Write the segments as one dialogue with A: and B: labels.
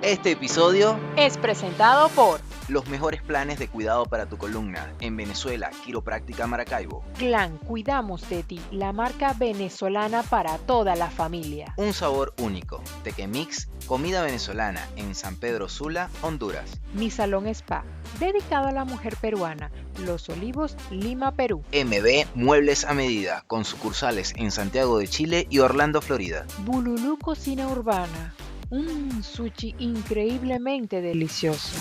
A: Este episodio,
B: Es presentado por
A: los mejores planes de cuidado para tu columna en Venezuela, Quiropráctica Maracaibo.
B: Glan, cuidamos de ti, la marca venezolana para toda la familia.
A: Un sabor único, Tequemix, comida venezolana en San Pedro Sula, Honduras.
B: Mi Salón Spa, dedicado a la mujer peruana. Los Olivos, Lima, Perú.
A: MB Muebles a Medida, con sucursales en Santiago de Chile y Orlando, Florida.
B: Bululú Cocina Urbana, un sushi increíblemente delicioso.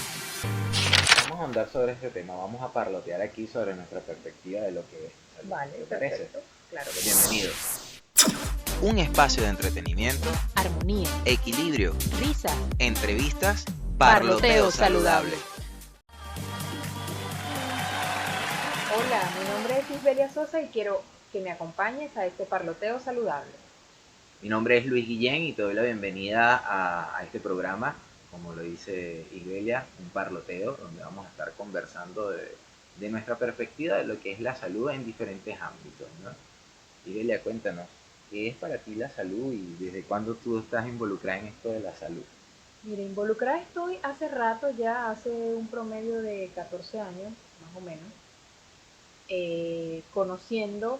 A: Vamos a andar sobre este tema, vamos a parlotear aquí sobre nuestra perspectiva de lo que es.
B: Vale,
A: ¿Te parece?
B: perfecto. Claro que sí.
A: Bienvenido. Un espacio de entretenimiento,
B: Armonía,
A: equilibrio,
B: risa,
A: entrevistas,
B: parloteo saludable. Hola, mi nombre es Isbelia Sosa y quiero que me acompañes a este parloteo saludable.
A: Mi nombre es Luis Guillén y te doy la bienvenida a este programa, como lo dice Isbelia, un parloteo, donde vamos a estar conversando de nuestra perspectiva de lo que es la salud en diferentes ámbitos, ¿no? Isbelia, cuéntanos, ¿qué es para ti la salud y desde cuándo tú estás involucrada en esto de la salud?
B: Mira, involucrada estoy hace rato, ya hace un promedio de 14 años, más o menos, conociendo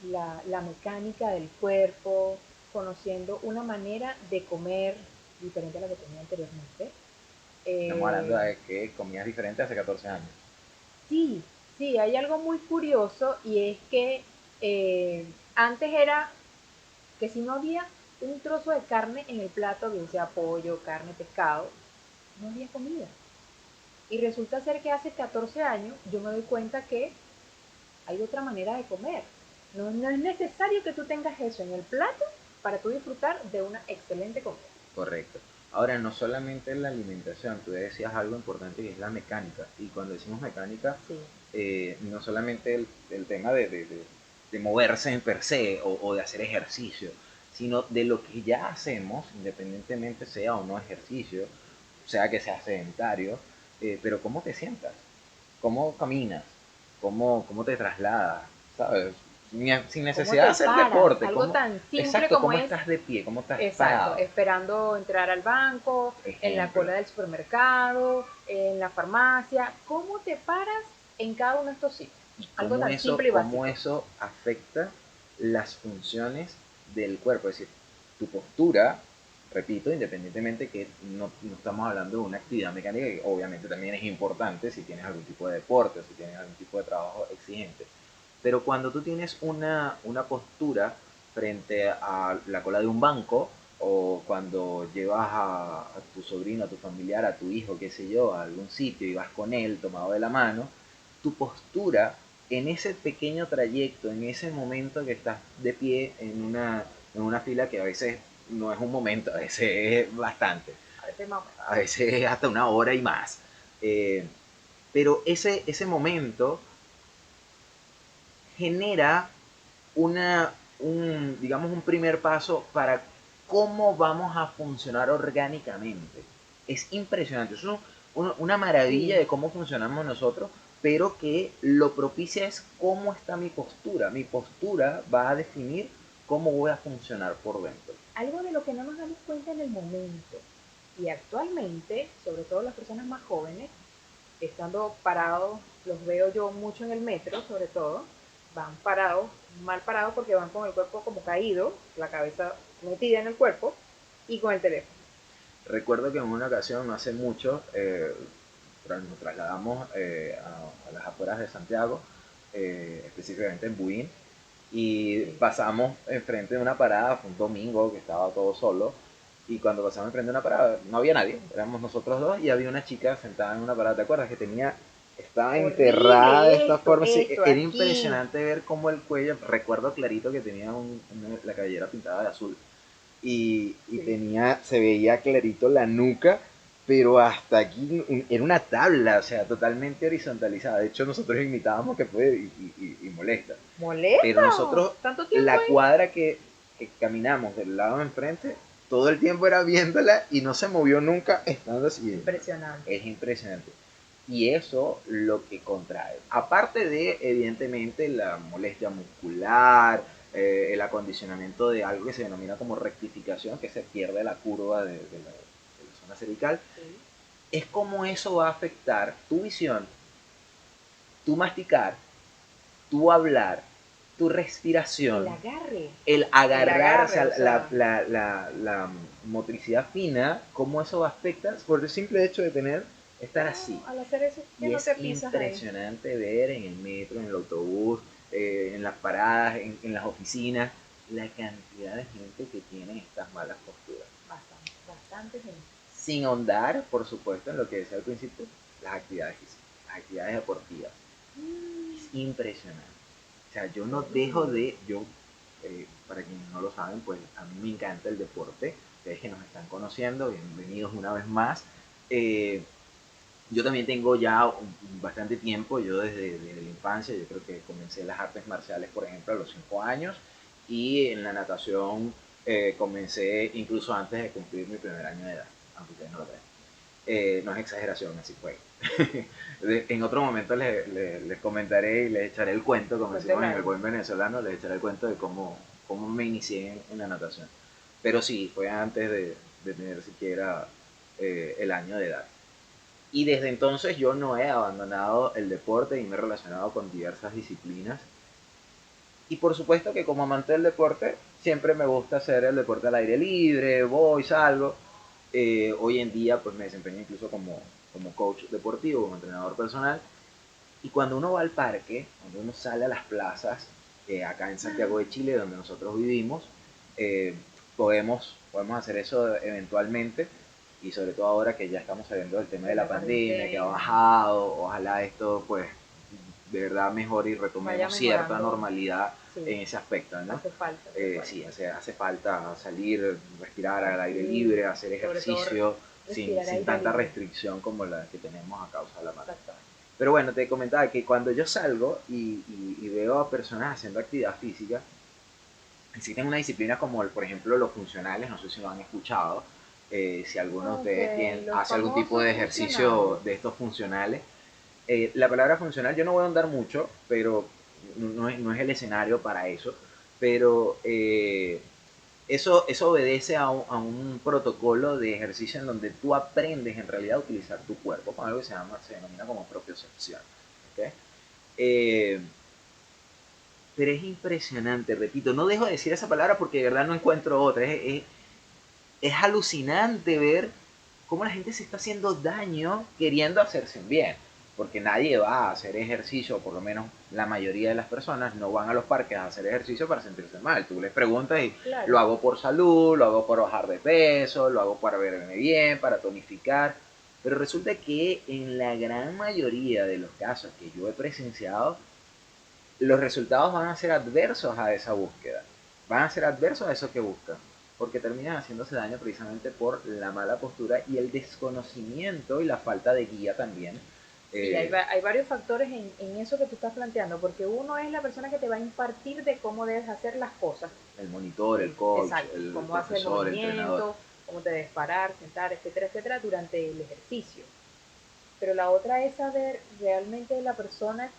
B: la mecánica del cuerpo, conociendo una manera de comer diferente a la que tenía anteriormente.
A: Estamos hablando de que comías diferente hace 14 años.
B: Sí, sí, hay algo muy curioso y es que antes era que si no había un trozo de carne en el plato, bien sea pollo, carne, pescado, no había comida. Y resulta ser que hace 14 años yo me doy cuenta que hay otra manera de comer. No es necesario que tú tengas eso en el plato para tú disfrutar de una excelente comida.
A: Correcto. Ahora, no solamente la alimentación, tú decías algo importante que es la mecánica. Y cuando decimos mecánica,
B: Sí.
A: no solamente el tema de moverse en per se o de hacer ejercicio, sino de lo que ya hacemos, independientemente sea o no ejercicio, sea que sea sedentario, pero cómo te sientas, cómo caminas, cómo te trasladas, ¿sabes? Sin necesidad de hacer
B: Paras?
A: deporte,
B: Algo tan simple
A: exacto,
B: como
A: cómo
B: es,
A: estás de pie, cómo estás
B: exacto,
A: parado.
B: esperando entrar al banco, en la
A: Ejemplo.
B: cola del supermercado, en la farmacia. ¿Cómo te paras en cada uno de estos sitios?
A: Y
B: Algo tan simple y
A: cómo
B: básico.
A: eso afecta las funciones del cuerpo. Es decir, tu postura, repito, independientemente que no estamos hablando de una actividad mecánica que obviamente también es importante si tienes algún tipo de deporte o si tienes algún tipo de trabajo exigente. Pero cuando tú tienes una postura frente a la cola de un banco o cuando llevas a tu sobrino, a tu familiar, a tu hijo, qué sé yo, a algún sitio y vas con él tomado de la mano, tu postura en ese pequeño trayecto, en ese momento que estás de pie en una fila que a veces no es un momento, a veces es bastante,
B: A veces más o menos.
A: a veces es hasta una hora y más. Pero ese momento genera digamos, un primer paso para cómo vamos a funcionar orgánicamente. Es impresionante, es una maravilla
B: Sí.
A: de cómo funcionamos nosotros, pero que lo propicia es cómo está mi postura. Mi postura va a definir cómo voy a funcionar por dentro.
B: Algo de lo que no nos damos cuenta en el momento. Y actualmente, sobre todo las personas más jóvenes, estando parados, los veo yo mucho en el metro, sobre todo, van parados, mal parados porque van con el cuerpo como caído, la cabeza metida en el cuerpo y con el teléfono.
A: Recuerdo que en una ocasión, no hace mucho, nos trasladamos a las afueras de Santiago, específicamente en Buin, y
B: Sí.
A: pasamos enfrente de una parada, fue un domingo que estaba todo solo, y cuando pasamos enfrente de una parada no había nadie, éramos nosotros dos y había una chica sentada en una parada, ¿te acuerdas? Estaba enterrada de
B: Horrible
A: esta
B: esto,
A: forma, sí,
B: esto,
A: era
B: aquí.
A: impresionante ver cómo el cuello, recuerdo clarito que tenía la cabellera pintada de azul, y
B: Sí.
A: se veía clarito la nuca, pero hasta aquí era una tabla, o sea, totalmente horizontalizada. De hecho, nosotros imitábamos que fue y molesta. Pero
B: ¿Molesta?
A: nosotros,
B: ¿Tanto tiempo
A: la
B: ahí?
A: cuadra que caminamos del lado de enfrente, todo el tiempo era viéndola y no se movió nunca estando así.
B: Impresionante.
A: Es impresionante. Y eso lo que contrae. Aparte de, evidentemente, la molestia muscular, el acondicionamiento de algo que se denomina como rectificación, que se pierde la curva de la zona cervical,
B: Sí.
A: es cómo eso va a afectar tu visión, tu masticar, tu hablar, tu
B: El
A: respiración,
B: agarre.
A: el
B: El
A: agarrar, o
B: agarre,
A: sea,
B: o sea.
A: la motricidad fina, cómo eso va a afectar por el simple hecho de estar así.
B: Claro, al hacer eso que
A: Y
B: no
A: es
B: te pisas ahí.
A: impresionante ver en el metro, en el autobús, en las paradas, en las oficinas, la cantidad de gente que tiene estas malas posturas.
B: Bastante, bastante gente.
A: Sin ahondar, por supuesto, en lo que decía al principio, las actividades físicas, las actividades deportivas. Es impresionante. O sea, yo no dejo de, para quienes no lo saben, pues a mí me encanta el deporte. Ustedes que nos están conociendo, bienvenidos una vez más. Eh, yo también tengo ya bastante tiempo, yo desde la infancia, yo creo que comencé las artes marciales, por ejemplo, a los 5 años, y en la natación comencé incluso antes de cumplir mi primer año de edad, aunque ustedes no lo crean. No es exageración, así fue. En otro momento les comentaré y les echaré el cuento, como
B: Cuento
A: decimos en el
B: largo.
A: buen venezolano, les echaré el cuento de cómo me inicié en la natación. Pero sí, fue antes de tener siquiera el año de edad. Y desde entonces yo no he abandonado el deporte y me he relacionado con diversas disciplinas. Y por supuesto que como amante del deporte, siempre me gusta hacer el deporte al aire libre, voy, salgo. Hoy en día pues me desempeño incluso como coach deportivo, como entrenador personal. Y cuando uno va al parque, cuando uno sale a las plazas, acá en Santiago de Chile, donde nosotros vivimos, eh, podemos hacer eso eventualmente. Y sobre todo ahora que ya estamos saliendo del tema de
B: De
A: la
B: la
A: pandemia, que ha
B: cuarentena.
A: bajado, ojalá esto pues de verdad mejore y
B: Vaya
A: retomemos cierta
B: mejorando.
A: normalidad
B: Sí.
A: en ese aspecto, ¿no?
B: Hace falta, hace falta.
A: Sí, hace falta salir, respirar al aire
B: Salir,
A: libre, hacer
B: sobre todo
A: ejercicio
B: respirar
A: sin
B: aire
A: tanta
B: libre.
A: restricción como la que tenemos a causa de la pandemia.
B: Exactamente.
A: Pero bueno, te comentaba que cuando yo salgo y veo a personas haciendo actividad física, existen una disciplina como, por ejemplo, los funcionales, no sé si lo han escuchado, si alguno de
B: Ok,
A: ustedes
B: los
A: hace algún tipo
B: famosos
A: de
B: funcionales.
A: ejercicio de estos funcionales. La palabra funcional, yo no voy a andar mucho, pero no es el escenario para eso, pero eso obedece a un protocolo de ejercicio en donde tú aprendes en realidad a utilizar tu cuerpo con algo que se denomina como propiocepción. ¿Okay? Eh, pero es impresionante, repito, no dejo de decir esa palabra porque de verdad no encuentro otra. Es alucinante ver cómo la gente se está haciendo daño queriendo hacerse un bien. Porque nadie va a hacer ejercicio, por lo menos la mayoría de las personas no van a los parques a hacer ejercicio para sentirse mal. Tú les preguntas y lo
B: Claro.
A: hago por salud, lo hago por bajar de peso, lo hago para verme bien, para tonificar. Pero resulta que en la gran mayoría de los casos que yo he presenciado, los resultados van a ser adversos a esa búsqueda. Van a ser adversos a eso que buscan. Porque terminan haciéndose daño precisamente por la mala postura y el desconocimiento y la falta de guía también.
B: Sí, hay varios factores en eso que tú estás planteando, porque uno es la persona que te va a impartir de cómo debes hacer las cosas.
A: El monitor, el coach,
B: Exacto,
A: el
B: cómo hacer el
A: profesor, el entrenador.
B: movimiento, cómo te debes parar, sentar, etcétera, etcétera, durante el ejercicio. Pero la otra es saber realmente la persona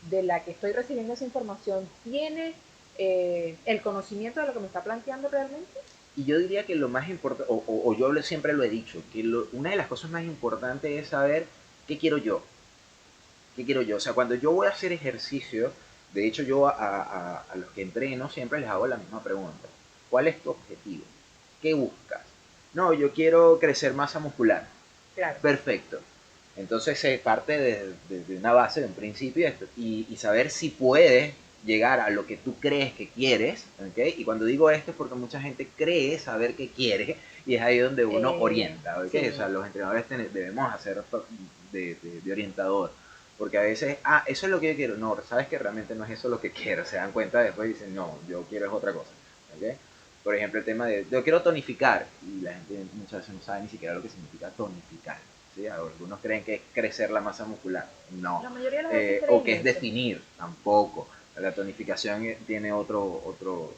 B: de la que estoy recibiendo esa información tiene el conocimiento de lo que me está planteando realmente.
A: Y yo diría que lo más importante, o yo siempre lo he dicho, que una de las cosas más importantes es saber qué quiero yo. ¿Qué quiero yo? O sea, cuando yo voy a hacer ejercicio, de hecho yo a los que entreno siempre les hago la misma pregunta. ¿Cuál es tu objetivo? ¿Qué buscas? No, yo quiero crecer masa muscular.
B: Claro.
A: Perfecto. Entonces se parte de una base, de un principio, y saber si puedes llegar a lo que tú crees que quieres, ¿okay? Y cuando digo esto es porque mucha gente cree saber qué quiere, y es ahí donde uno orienta, ¿okay? O
B: Sí.
A: sea, los entrenadores debemos hacer de orientador, porque a veces, eso es lo que yo quiero, no, sabes que realmente no es eso lo que quiero, se dan cuenta después y dicen, no, yo quiero es otra cosa, ¿okay? Por ejemplo, el tema de, yo quiero tonificar, y la gente muchas veces no sabe ni siquiera lo que significa tonificar. ¿Sí? Algunos creen que es crecer la masa muscular, no.
B: La mayoría de las veces
A: O
B: creen
A: que es
B: eso.
A: definir, tampoco. La tonificación tiene otro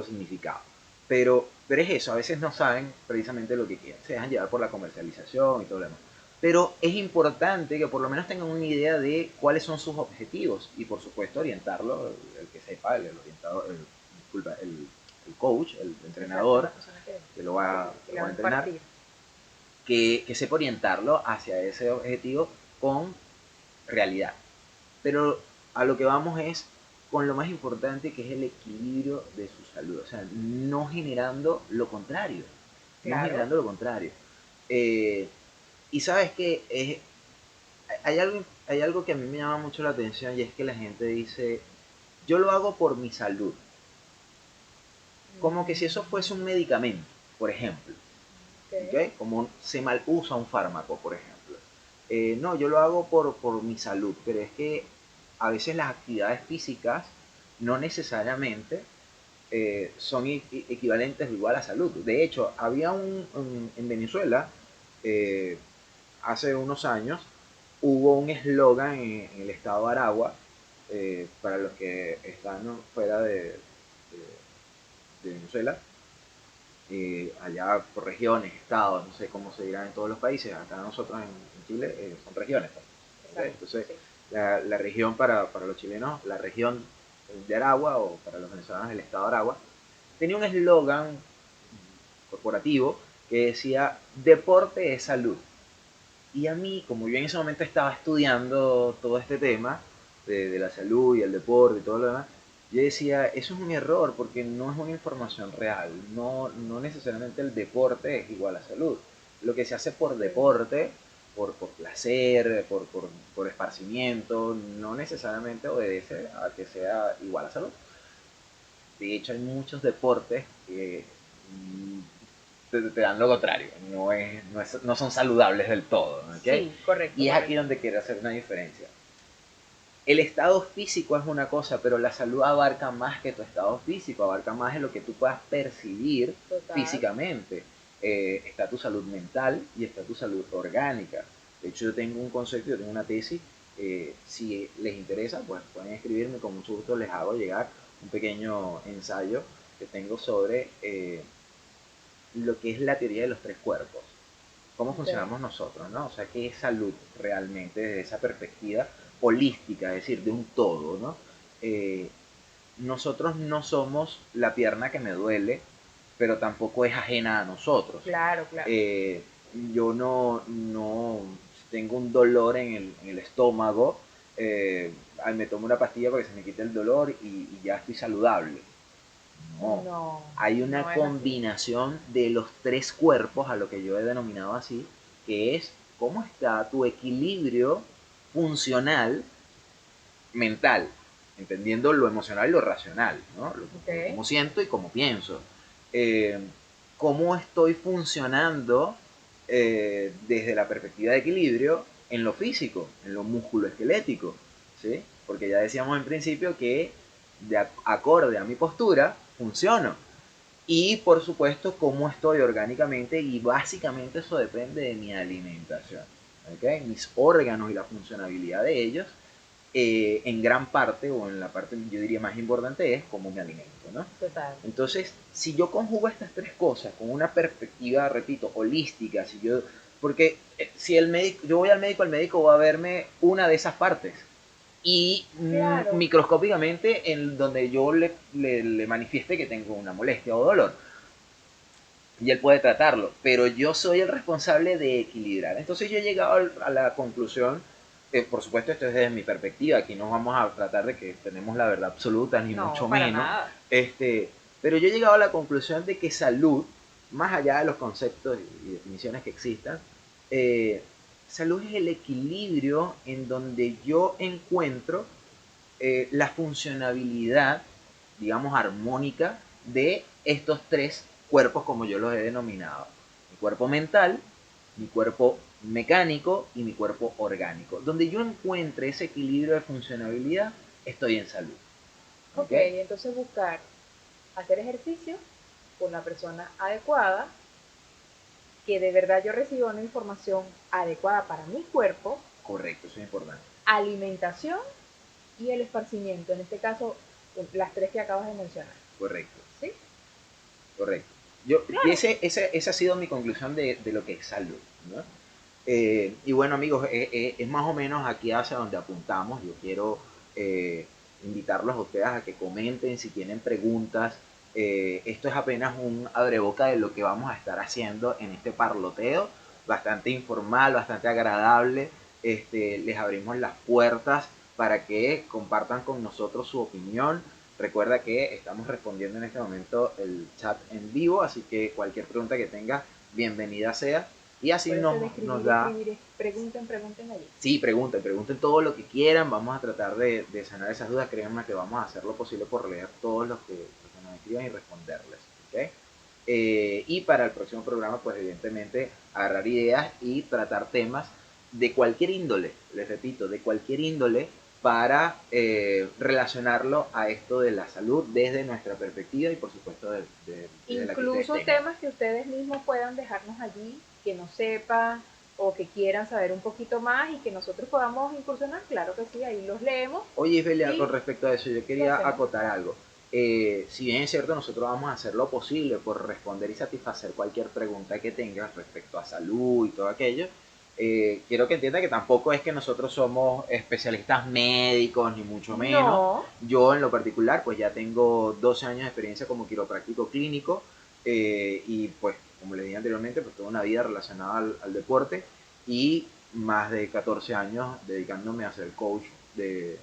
A: significado. Pero es eso, a veces no saben precisamente lo que quieren, se dejan llevar por la comercialización y todo lo demás. Pero es importante que por lo menos tengan una idea de cuáles son sus objetivos y por supuesto orientarlo, el que sepa, el orientador, disculpa, el coach, el
B: Exacto, la
A: entrenador
B: persona
A: que lo va a
B: va a
A: entrenar,
B: impartir.
A: que sepa orientarlo hacia ese objetivo con realidad. Pero a lo que vamos es con lo más importante, que es el equilibrio de su salud. O sea, no generando lo contrario. No
B: Claro.
A: generando lo contrario. Eh, y sabes que hay algo que a mí me llama mucho la atención, y es que la gente dice, yo lo hago por mi salud. Como que si eso fuese un medicamento, por ejemplo.
B: Ok.
A: ¿Okay? Como se mal usa un fármaco, por ejemplo. No, yo lo hago por mi salud, pero es que a veces las actividades físicas no necesariamente son equivalentes o igual a salud. De hecho, había en Venezuela, eh, hace unos años, hubo un eslogan en el estado de Aragua, para los que están, ¿no?, fuera de Venezuela, allá por regiones, estados, no sé cómo se dirán en todos los países, acá nosotros en Chile son regiones. ¿Okay?
B: Exacto,
A: Entonces,
B: sí.
A: la región para los chilenos, la región de Aragua, o para los venezolanos el estado de Aragua, tenía un eslogan corporativo que decía, deporte es salud. Y a mí, como yo en ese momento estaba estudiando todo este tema de la salud y el deporte y todo lo demás, yo decía, eso es un error porque no es una información real. No, no necesariamente el deporte es igual a salud. Lo que se hace por
B: Sí.
A: deporte, por placer, por esparcimiento, no necesariamente obedece a que sea igual a salud. De hecho, hay muchos deportes que te dan lo contrario, no son saludables del todo, ¿ok?
B: Sí, correcto,
A: Y es aquí
B: correcto.
A: donde quiero hacer una diferencia. El estado físico es una cosa, pero la salud abarca más que tu estado físico, abarca más de lo que tú puedas percibir
B: Total.
A: físicamente. Está tu salud mental y está tu salud orgánica. De hecho, yo tengo un concepto, yo tengo una tesis. Si les interesa, pues pueden escribirme, con mucho gusto les hago llegar un pequeño ensayo que tengo sobre lo que es la teoría de los tres cuerpos, cómo
B: Ok.
A: funcionamos nosotros, ¿no? O sea, qué es salud realmente desde esa perspectiva holística, es decir, de un todo, ¿no? Eh, Nosotros no somos la pierna que me duele, pero tampoco es ajena a nosotros.
B: Claro, claro.
A: Eh, yo no tengo un dolor en el estómago, me tomo una pastilla para que se me quite el dolor y ya estoy saludable. No,
B: No,
A: hay una
B: no es así.
A: combinación de los tres cuerpos, a lo que yo he denominado así, que es cómo está tu equilibrio funcional mental, entendiendo lo emocional y lo racional, ¿no?
B: Ok.
A: Cómo siento y cómo pienso. Eh, Cómo estoy funcionando desde la perspectiva de equilibrio en lo físico, en lo musculoesquelético, ¿sí? Porque ya decíamos en principio que de acorde a mi postura funciono. Y por supuesto cómo estoy orgánicamente, y básicamente eso depende de mi alimentación. ¿Okay? Mis órganos y la funcionabilidad de ellos, en gran parte, o en la parte yo diría más importante, es cómo me alimento, ¿no?
B: Total.
A: Entonces, si yo conjugo estas tres cosas con una perspectiva, repito, holística, porque si el médico, yo voy al médico, el médico va a verme una de esas partes, y
B: Claro.
A: microscópicamente en donde yo le manifieste que tengo una molestia o dolor, y él puede tratarlo, pero yo soy el responsable de equilibrar. Entonces yo he llegado a la conclusión, por supuesto esto es desde mi perspectiva, aquí no vamos a tratar de que tenemos la verdad absoluta, ni
B: No,
A: mucho
B: para
A: menos,
B: nada.
A: pero yo he llegado a la conclusión de que salud, más allá de los conceptos y definiciones que existan, eh, salud es el equilibrio en donde yo encuentro la funcionabilidad, digamos, armónica de estos tres cuerpos, como yo los he denominado. Mi cuerpo mental, mi cuerpo mecánico y mi cuerpo orgánico. Donde yo encuentre ese equilibrio de funcionabilidad, estoy en salud.
B: Ok,
A: ¿Ok?
B: entonces buscar hacer ejercicio con la persona adecuada, que de verdad yo reciba una información adecuada para mi cuerpo,
A: Correcto, eso es importante.
B: alimentación y el esparcimiento. En este caso, las tres que acabas de mencionar.
A: Correcto,
B: ¿Sí?
A: correcto.
B: Claro.
A: Esa ha sido mi conclusión de lo que es salud, ¿no? Y bueno, amigos, es más o menos aquí hacia donde apuntamos. Yo quiero eh, invitarlos a ustedes a que comenten si tienen preguntas. Esto es apenas un abreboca de lo que vamos a estar haciendo en este parloteo. bastante informal, bastante agradable. Les abrimos las puertas para que compartan con nosotros su opinión. Recuerda que estamos respondiendo en este momento el chat en vivo, así que cualquier pregunta que tengas, bienvenida sea. Y así nos da...
B: Pregunten allí.
A: Sí, pregunten todo lo que quieran. Vamos a tratar de sanar esas dudas. Créanme que vamos a hacer lo posible por leer todos los que nos escriban y responderles. ¿Okay? Y para el próximo programa, pues evidentemente agarrar ideas y tratar temas de cualquier índole, les repito, de cualquier índole, para relacionarlo a esto de la salud desde nuestra perspectiva y por supuesto desde
B: incluso
A: la que
B: temas que ustedes mismos puedan dejarnos allí, que no sepan o que quieran saber un poquito más y que nosotros podamos incursionar, claro que sí, ahí los leemos.
A: Oye, Isbelia, con respecto a eso, yo quería acotar algo. Si bien es cierto, nosotros vamos a hacer lo posible por responder y satisfacer cualquier pregunta que tengas respecto a salud y todo aquello, quiero que entienda que tampoco es que nosotros somos especialistas médicos, ni mucho menos.
B: No.
A: Yo en lo particular, pues ya tengo 12 años de experiencia como quiropráctico clínico y pues, como les dije anteriormente, pues toda una vida relacionada al deporte y más de 14 años dedicándome a ser coach en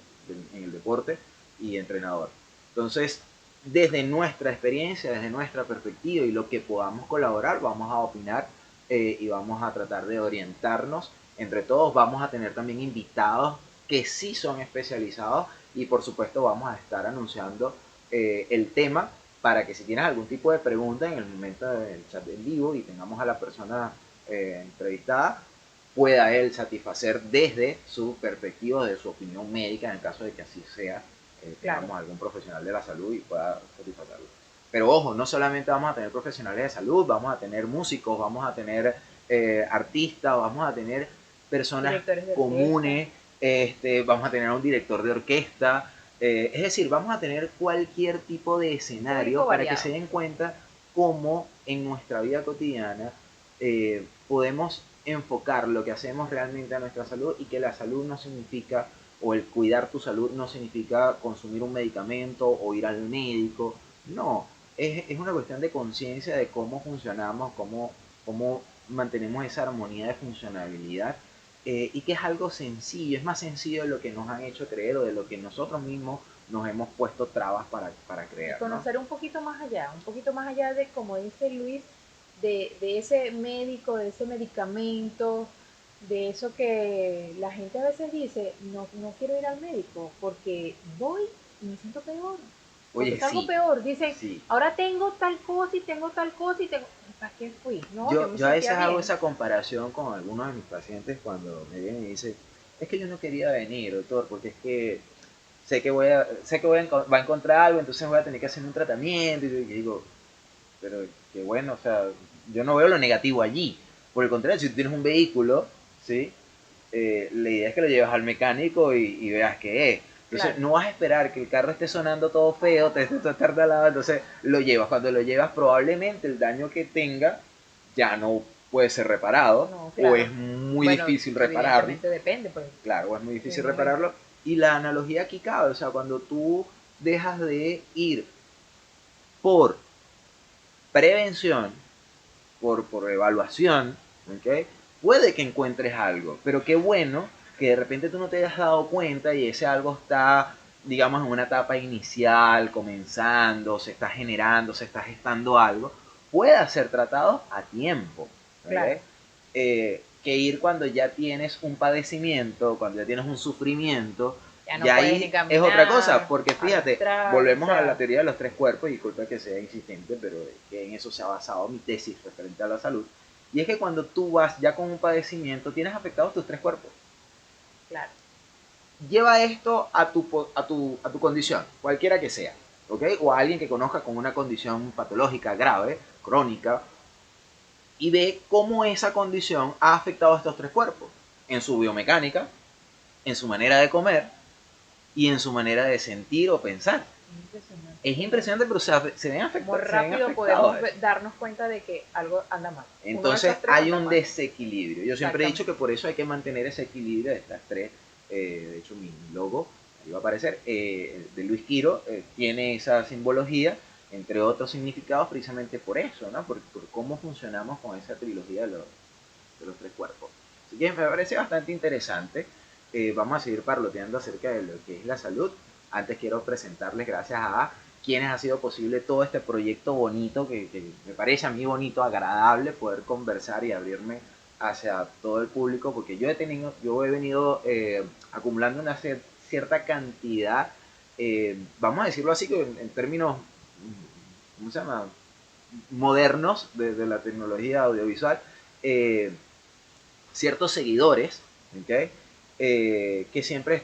A: el deporte y entrenador. Entonces, desde nuestra experiencia, desde nuestra perspectiva y lo que podamos colaborar, vamos a opinar y vamos a tratar de orientarnos entre todos. Vamos a tener también invitados que sí son especializados y por supuesto vamos a estar anunciando el tema para que si tienes algún tipo de pregunta en el momento del chat en vivo y tengamos a la persona entrevistada, pueda él satisfacer desde su perspectiva, de su opinión médica, en el caso de que así sea, tengamos algún profesional de la salud y pueda satisfacerlo. Pero ojo, no solamente vamos a tener profesionales de salud, vamos a tener músicos, vamos a tener artistas, vamos a tener personas comunes, vamos a tener un director de orquesta, es decir, vamos a tener cualquier tipo de escenario para que se den cuenta cómo en nuestra vida cotidiana podemos enfocar lo que hacemos realmente a nuestra salud y que la salud no significa, o el cuidar tu salud no significa consumir un medicamento o ir al médico, no, es una cuestión de conciencia de cómo funcionamos, cómo mantenemos esa armonía de funcionabilidad y que es algo sencillo, es más sencillo de lo que nos han hecho creer o de lo que nosotros mismos nos hemos puesto trabas para creer.
B: Y conocer, ¿no?, un poquito más allá de, como dice Luis, de ese médico, de ese medicamento, de eso que la gente a veces dice, no quiero ir al médico porque voy y me siento peor. Porque es algo peor. Dicen, ahora tengo tal cosa y tengo tal cosa y tengo... ¿Para qué fui? No,
A: yo a veces hago esa comparación con algunos de mis pacientes cuando me vienen y dicen, es que yo no quería venir, doctor, porque es que sé que va a encontrar algo, entonces voy a tener que hacer un tratamiento. Y yo digo, pero qué bueno, o sea, yo no veo lo negativo allí. Por el contrario, si tú tienes un vehículo, ¿sí? La idea es que lo llevas al mecánico y veas qué es. Entonces, no vas a esperar que el carro esté sonando todo feo, te esté todo tardalado, entonces lo llevas. Cuando lo llevas, probablemente el daño que tenga ya no puede ser reparado, o es muy difícil repararlo.
B: Depende, pues.
A: Claro, o es muy difícil repararlo. Y la analogía aquí cabe, o sea, cuando tú dejas de ir por prevención, por evaluación, ¿okay? Puede que encuentres algo, pero qué bueno que de repente tú no te hayas dado cuenta y ese algo está, digamos, en una etapa inicial, comenzando, se está generando, se está gestando algo, pueda ser tratado a tiempo. ¿Okay? Que ir cuando ya tienes un padecimiento, cuando ya tienes un sufrimiento, ya ahí es otra cosa, porque fíjate, volvemos a la teoría de los 3 cuerpos, y disculpa que sea insistente, pero es que en eso se ha basado mi tesis referente a la salud, y es que cuando tú vas ya con un padecimiento, tienes afectados tus 3 cuerpos.
B: Claro.
A: Lleva esto a tu condición, cualquiera que sea, ¿ok? O a alguien que conozca con una condición patológica grave, crónica, y ve cómo esa condición ha afectado a estos 3 cuerpos, en su biomecánica, en su manera de comer, y en su manera de sentir o pensar. Es impresionante, pero se ven afectados.
B: Muy rápido podemos darnos cuenta de que algo anda mal.
A: Entonces hay un desequilibrio. Yo siempre he dicho que por eso hay que mantener ese equilibrio de estas 3. De hecho, mi logo, ahí va a aparecer, de Luis Quiro, tiene esa simbología, entre otros significados, precisamente por eso, ¿no? Por cómo funcionamos con esa trilogía de de los tres cuerpos. Así que me parece bastante interesante. Vamos a seguir parloteando acerca de lo que es la salud. Antes quiero presentarles, gracias a quienes ha sido posible todo este proyecto bonito, que me parece a mí bonito, agradable poder conversar y abrirme hacia todo el público, porque yo he venido acumulando una cierta cantidad, vamos a decirlo así, en términos, ¿cómo se llama?, modernos de la tecnología audiovisual, ciertos seguidores, ¿okay? Que siempre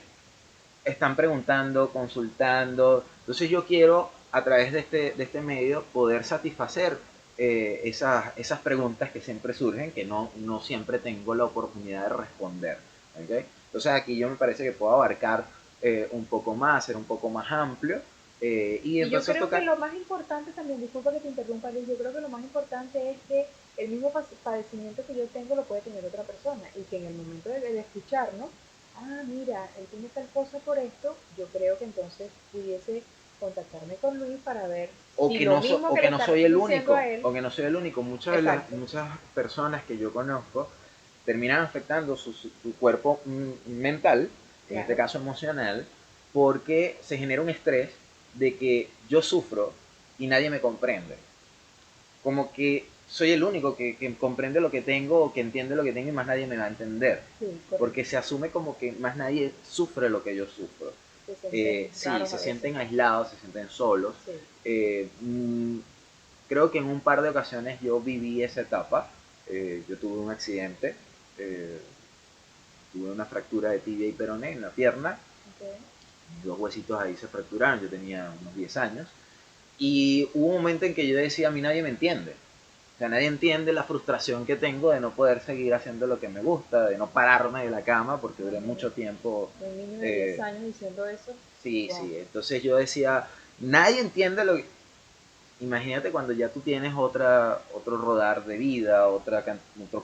A: están preguntando, consultando. Entonces yo quiero, a través de este medio, poder satisfacer esas preguntas que siempre surgen, que no siempre tengo la oportunidad de responder. ¿Okay? Entonces aquí yo me parece que puedo abarcar un poco más, ser un poco más amplio. Y
B: yo creo que lo más importante también, disculpa que te interrumpa, Luis, yo creo que lo más importante es que el mismo padecimiento que yo tengo lo puede tener otra persona, y que en el momento de escucharnos, mira, él tiene tal cosa por esto, yo creo que entonces pudiese contactarme con Luis para ver
A: o
B: si
A: que
B: lo
A: no,
B: mismo
A: o
B: que
A: que
B: le
A: no
B: está
A: soy el
B: diciendo
A: único,
B: a él.
A: o que no soy el único. Muchas personas que yo conozco terminan afectando su cuerpo mental, en este caso emocional, porque se genera un estrés de que yo sufro y nadie me comprende. Como que soy el único que comprende lo que tengo, o que entiende lo que tengo, y más nadie me va a entender.
B: Sí,
A: porque se asume como que más nadie sufre lo que yo sufro. Se sienten aislados, se sienten solos.
B: Sí.
A: Creo que en un par de ocasiones yo viví esa etapa. Yo tuve un accidente, tuve una fractura de tibia y peroné en la pierna.
B: Okay.
A: 2 huesitos ahí se fracturaron, yo tenía unos 10 años. Y hubo un momento en que yo decía, a mí nadie me entiende. O sea, nadie entiende la frustración que tengo de no poder seguir haciendo lo que me gusta, de no pararme de la cama, porque duré mucho tiempo...
B: Un niño de 10 años diciendo eso.
A: Sí, wow. Sí. Entonces yo decía, nadie entiende lo que... Imagínate cuando ya tú tienes otro rodar de vida, otro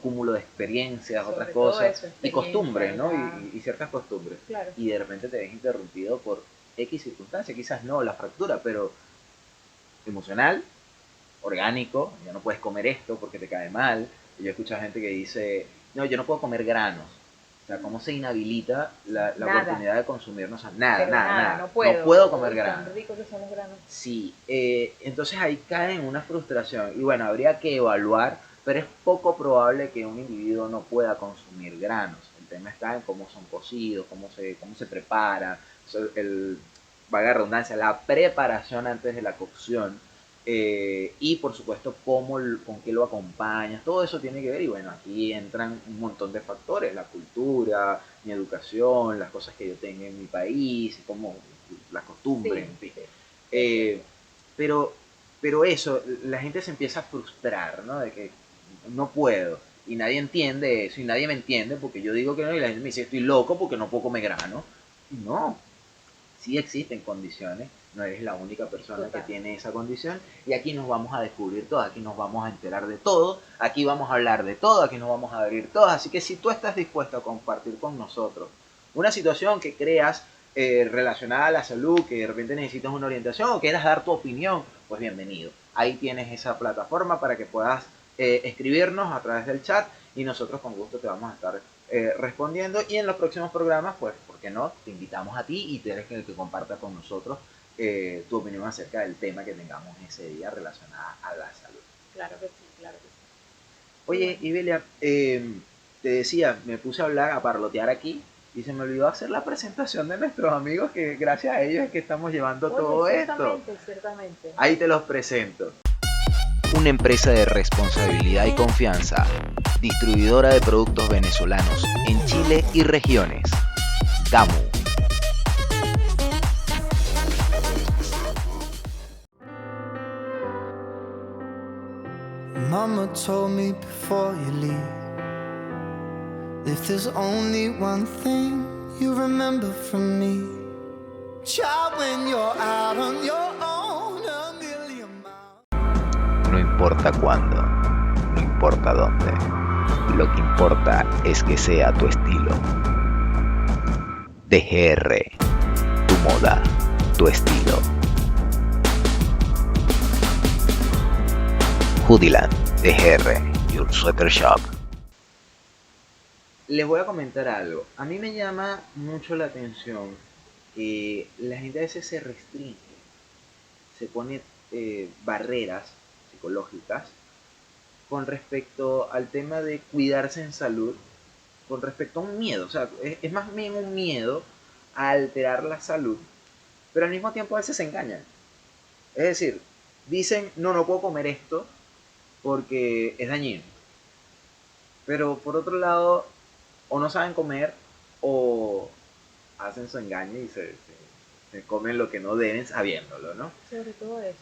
A: cúmulo de experiencias, sobre otras cosas, eso, y costumbres, ¿no? Y ciertas costumbres.
B: Claro.
A: Y de repente te ves interrumpido por X circunstancias, quizás no la fractura, pero emocional, orgánico, ya no puedes comer esto porque te cae mal. Y yo he escuchado gente que dice, no, yo no puedo comer granos. O sea, ¿cómo se inhabilita la oportunidad de consumirnos? O sea, nada. No puedo comer granos.
B: Tan ricos que son los granos.
A: Sí, entonces ahí cae en una frustración. Y bueno, habría que evaluar, pero es poco probable que un individuo no pueda consumir granos. El tema está en cómo son cocidos, cómo se prepara, valga la redundancia, la preparación antes de la cocción. Y por supuesto con qué lo acompañas, todo eso tiene que ver. Y bueno, aquí entran un montón de factores: la cultura, mi educación, las cosas que yo tengo en mi país, como las costumbres, sí, en fin. Sí. Pero eso, la gente se empieza a frustrar, ¿no? De que no puedo, y nadie entiende eso, y nadie me entiende porque yo digo que no, y la gente me dice, estoy loco porque no puedo comer grano. No, sí existen condiciones, no eres la única persona que tiene esa condición, y aquí nos vamos a descubrir todo, aquí nos vamos a enterar de todo, aquí vamos a hablar de todo, aquí nos vamos a abrir todas. Así que si tú estás dispuesto a compartir con nosotros una situación que creas relacionada a la salud, que de repente necesitas una orientación o quieras dar tu opinión, pues bienvenido. Ahí tienes esa plataforma para que puedas escribirnos a través del chat, y nosotros con gusto te vamos a estar respondiendo. Y en los próximos programas, pues, ¿por qué no? Te invitamos a ti y tú eres el que comparta con nosotros tu opinión acerca del tema que tengamos ese día relacionada a la salud.
B: Claro que sí, claro que sí.
A: Oye, Ibelia, te decía, me puse a hablar, a parlotear aquí, y se me olvidó hacer la presentación de nuestros amigos, que gracias a ellos es que estamos llevando todo esto.
B: Ciertamente.
A: Ahí te los presento.
C: Una empresa de responsabilidad y confianza, distribuidora de productos venezolanos en Chile y regiones. Gamu.
D: Mama told me before you leave, if there's only one thing you remember from me, child, when you're out on your own a million miles.
C: No importa cuándo, no importa dónde, lo que importa es que sea tu estilo. DGR, tu moda, tu estilo. Hoodieland, DGR, Your Sweater Shop.
A: les voy a comentar algo. A mí me llama mucho la atención que la gente a veces se restringe, se pone barreras psicológicas con respecto al tema de cuidarse en salud, con respecto a un miedo. O sea, es más bien un miedo a alterar la salud, pero al mismo tiempo a veces se engañan. Es decir, dicen, no, no puedo comer esto porque es dañino. Pero por otro lado, o no saben comer o hacen su engaño y se comen lo que no deben sabiéndolo, ¿no?
B: Sobre todo eso.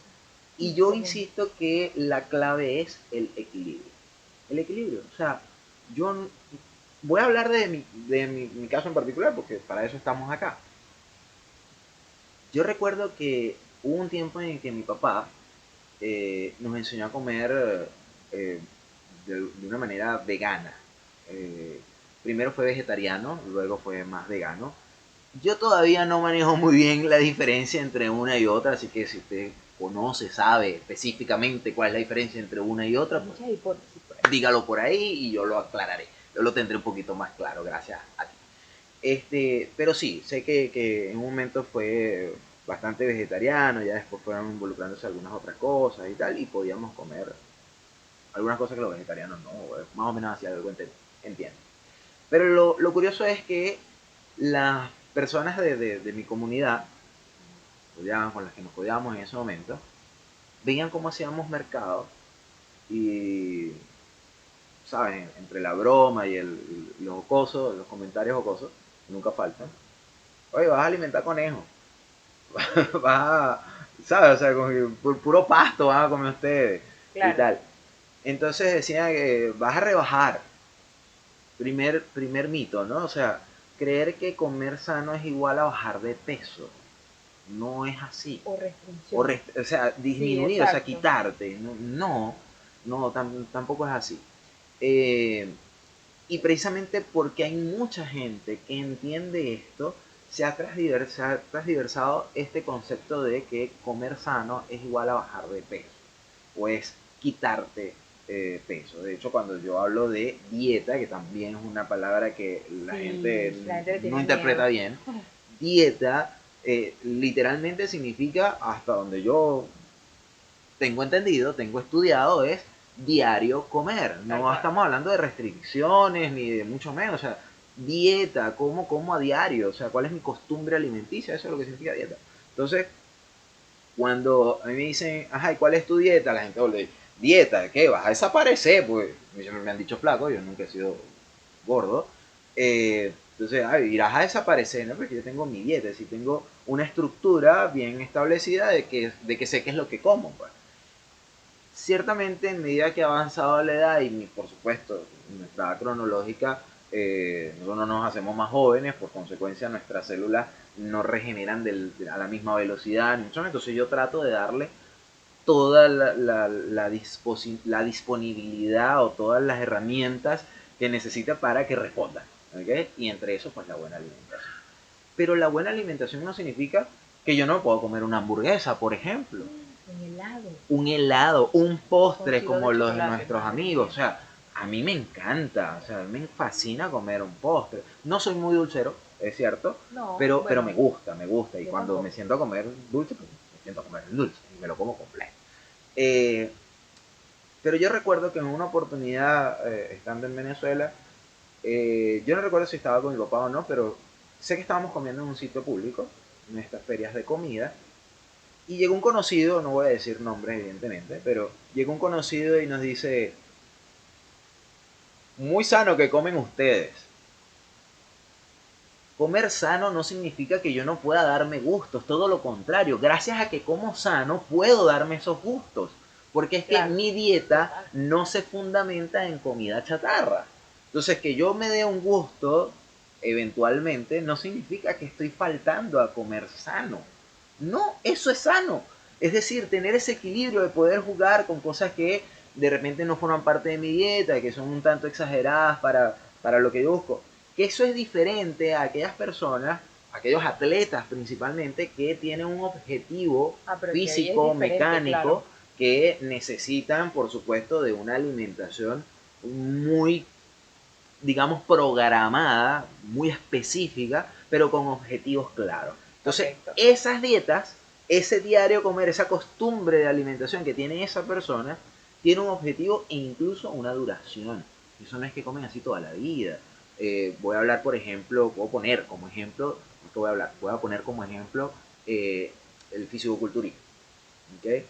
A: Y yo
B: Común.
A: insisto que la clave es el equilibrio. El equilibrio. O sea, yo voy a hablar de mi caso en particular porque para eso estamos acá. Yo recuerdo que hubo un tiempo en el que mi papá nos enseñó a comer de una manera vegana. Primero fue vegetariano, luego fue más vegano. Yo todavía no manejo muy bien la diferencia entre una y otra, así que si usted conoce, sabe específicamente cuál es la diferencia entre una y otra, pues
B: Muchas hipótesis por ahí.
A: dígalo por ahí y yo lo aclararé. Yo lo tendré un poquito más claro, gracias a ti. Pero sí, sé que en un momento fue bastante vegetariano, ya después fueron involucrándose algunas otras cosas y tal, y podíamos comer algunas cosas que los vegetarianos no, más o menos hacía algo, entiendo. Pero lo curioso es que las personas de mi comunidad, con las que nos rodeábamos en ese momento, veían cómo hacíamos mercado y, ¿saben? Entre la broma y los jocosos, los comentarios jocosos, nunca faltan. Oye, vas a alimentar conejos. Vas a, ¿sabes? O sea, como que puro pasto van a comer ustedes y
B: Claro.
A: tal. Entonces decían que vas a rebajar. Primer mito, ¿no? O sea, creer que comer sano es igual a bajar de peso. No es así.
B: O restricción.
A: O sea,
B: Sí,
A: disminuir, o sea,
B: exacto.
A: quitarte. No, tampoco es así. Eh, y precisamente porque hay mucha gente que entiende esto, se ha transversado este concepto de que comer sano es igual a bajar de peso o es quitarte peso. De hecho, cuando yo hablo de dieta, que también es una palabra que la
B: Sí,
A: gente
B: la gente le tiene
A: no interpreta
B: miedo.
A: bien, dieta literalmente significa, hasta donde yo tengo entendido, tengo estudiado, es diario comer.
B: Tal
A: No
B: cual.
A: estamos hablando de restricciones ni de mucho menos. O sea, dieta, como a diario. O sea, cuál es mi costumbre alimenticia. Eso es lo que significa dieta. Entonces, cuando a mí me dicen, ajá, ¿y cuál es tu dieta? La gente le dice, dieta, ¿qué? Vas a desaparecer, pues. Me han dicho flaco, yo nunca he sido gordo. Entonces, irás a desaparecer, ¿no? Porque yo tengo mi dieta, es decir, tengo una estructura bien establecida de que sé qué es lo que como, pues. Ciertamente, en medida que ha avanzado la edad y por supuesto nuestra edad cronológica, nosotros no nos hacemos más jóvenes, por consecuencia nuestras células no regeneran a la misma velocidad, ni mucho menos. Entonces yo trato de darle toda la disponibilidad o todas las herramientas que necesita para que respondan, ¿okay? Y entre eso, pues la buena alimentación. Pero la buena alimentación no significa que yo no puedo comer una hamburguesa, por ejemplo,
B: Un helado.
A: un helado, un postre
B: Con
A: como
B: de
A: los de
B: chocolate,
A: nuestros
B: madre
A: amigos.
B: mía.
A: O sea, a mí me encanta, o sea, a mí me fascina comer un postre. No soy muy dulcero, es cierto,
B: No,
A: pero
B: bueno,
A: me gusta. Y
B: yo
A: cuando me
B: tampoco.
A: siento a comer dulce, pues me siento a comer el dulce y me lo como completo. Eh, pero yo recuerdo que en una oportunidad, estando en Venezuela, yo no recuerdo si estaba con mi papá o no, pero sé que estábamos comiendo en un sitio público, en estas ferias de comida, y llegó un conocido, no voy a decir nombres evidentemente, pero llegó un conocido y nos dice, muy sano que comen ustedes. Comer sano no significa que yo no pueda darme gustos, todo lo contrario, gracias a que como sano puedo darme esos gustos, porque es que
B: Claro.
A: mi dieta
B: Total.
A: no se fundamenta en comida chatarra. Entonces, que yo me dé un gusto eventualmente no significa que estoy faltando a comer sano. No, eso es sano. Es decir, tener ese equilibrio de poder jugar con cosas que de repente no forman parte de mi dieta, que son un tanto exageradas para lo que yo busco. Que eso es diferente a aquellas personas, aquellos atletas principalmente, que tienen un objetivo
B: Ah, pero que ahí es
A: físico,
B: diferente, claro.
A: mecánico, que necesitan, por supuesto, de una alimentación muy digamos, programada, muy específica, pero con objetivos claros. Entonces,
B: Correcto.
A: esas dietas, ese diario comer, esa costumbre de alimentación que tiene esa persona, tiene un objetivo e incluso una duración. Eso no es que comen así toda la vida. Voy a hablar, por ejemplo, voy a poner como ejemplo, ¿qué voy a hablar? Voy a poner como ejemplo el fisicoculturismo, ¿okay?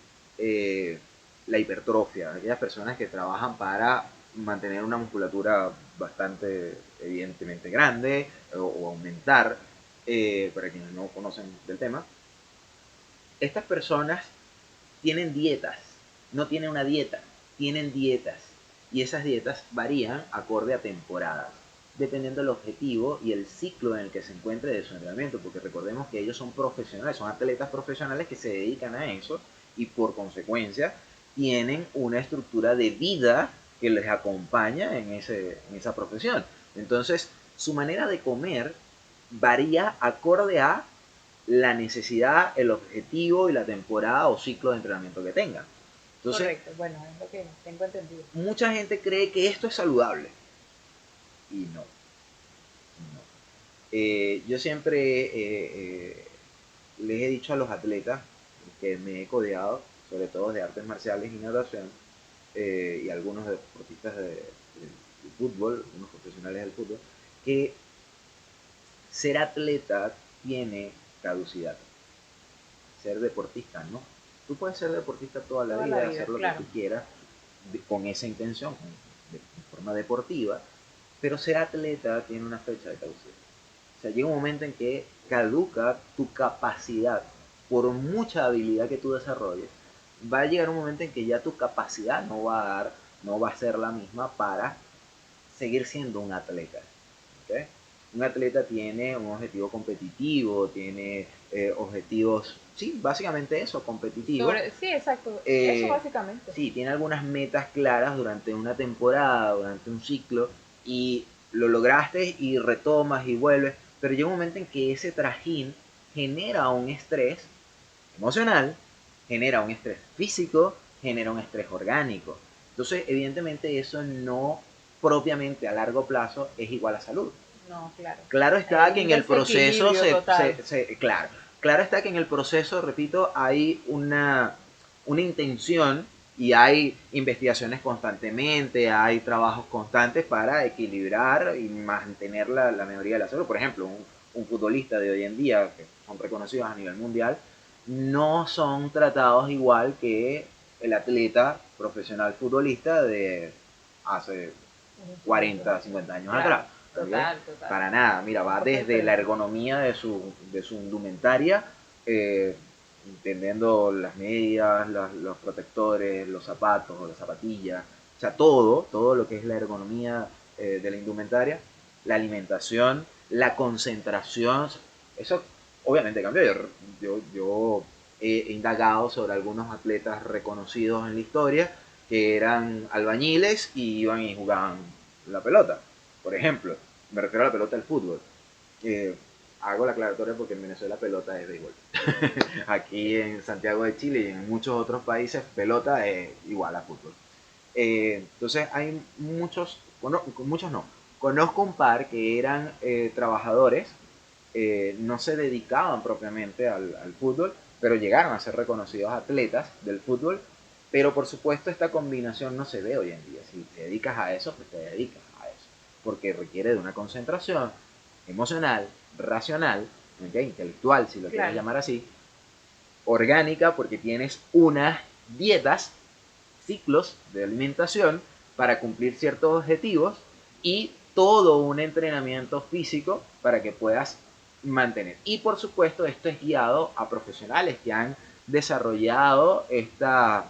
A: La hipertrofia, aquellas personas que trabajan para mantener una musculatura bastante evidentemente grande o aumentar, para quienes no conocen del tema, estas personas tienen dietas, no tienen una dieta, tienen dietas. Y esas dietas varían acorde a temporadas, dependiendo del objetivo y el ciclo en el que se encuentre de su entrenamiento, porque recordemos que ellos son profesionales, son atletas profesionales que se dedican a eso y por consecuencia tienen una estructura de vida que les acompaña en esa profesión. Entonces, su manera de comer varía acorde a la necesidad, el objetivo y la temporada o ciclo de entrenamiento que tengan. Entonces,
B: Correcto, bueno, es lo que tengo entendido.
A: mucha gente cree que esto es saludable y no. No. Yo siempre les he dicho a los atletas que me he codeado, sobre todo de artes marciales y natación, y algunos deportistas de fútbol, unos profesionales del fútbol, que ser atleta tiene caducidad. Ser deportista, ¿no? Tú puedes ser deportista toda la vida, hacer lo
B: claro.
A: que tú quieras, con esa intención, de forma deportiva, pero ser atleta tiene una fecha de caducidad. O sea, llega un momento en que caduca tu capacidad, por mucha habilidad que tú desarrolles, va a llegar un momento en que ya tu capacidad no va a dar, no va a ser la misma para seguir siendo un atleta. ¿Okay? Un atleta tiene un objetivo competitivo, tiene objetivos, sí, básicamente eso, competitivos.
B: Sí, exacto. Eso básicamente.
A: Sí, tiene algunas metas claras durante una temporada, durante un ciclo, y lo lograste y retomas y vuelves, pero llega un momento en que ese trajín genera un estrés emocional, genera un estrés físico, genera un estrés orgánico. Entonces, evidentemente eso no propiamente a largo plazo es igual a salud.
B: No, claro.
A: Claro está que en el proceso
B: claro.
A: Claro está que en el proceso, repito, hay una intención y hay investigaciones constantemente, hay trabajos constantes para equilibrar y mantener la mejoría de la salud. Por ejemplo, un futbolista de hoy en día, que son reconocidos a nivel mundial, no son tratados igual que el atleta profesional futbolista de hace 40, 50 años
B: Claro,
A: atrás.
B: total.
A: Para nada, mira, va desde la ergonomía de su indumentaria, entendiendo las medias, los protectores, los zapatos o las zapatillas, o sea, todo lo que es la ergonomía de la indumentaria, la alimentación, la concentración, eso obviamente cambió. Yo he indagado sobre algunos atletas reconocidos en la historia que eran albañiles y iban y jugaban la pelota, por ejemplo. Me refiero a la pelota del fútbol. Hago la aclaratoria porque en Venezuela pelota es béisbol. Aquí en Santiago de Chile y en muchos otros países pelota es igual a fútbol. Entonces hay muchos no. Conozco un par que eran trabajadores, no se dedicaban propiamente al fútbol, pero llegaron a ser reconocidos atletas del fútbol. Pero por supuesto esta combinación no se ve hoy en día. Si te dedicas a eso, pues te dedicas a eso. Porque requiere de una concentración emocional, racional, ¿okay? Intelectual, si lo quieres llamar así, orgánica, porque tienes unas dietas, ciclos de alimentación para cumplir ciertos objetivos y todo un entrenamiento físico para que puedas mantener. Y por supuesto esto es guiado a profesionales que han desarrollado estas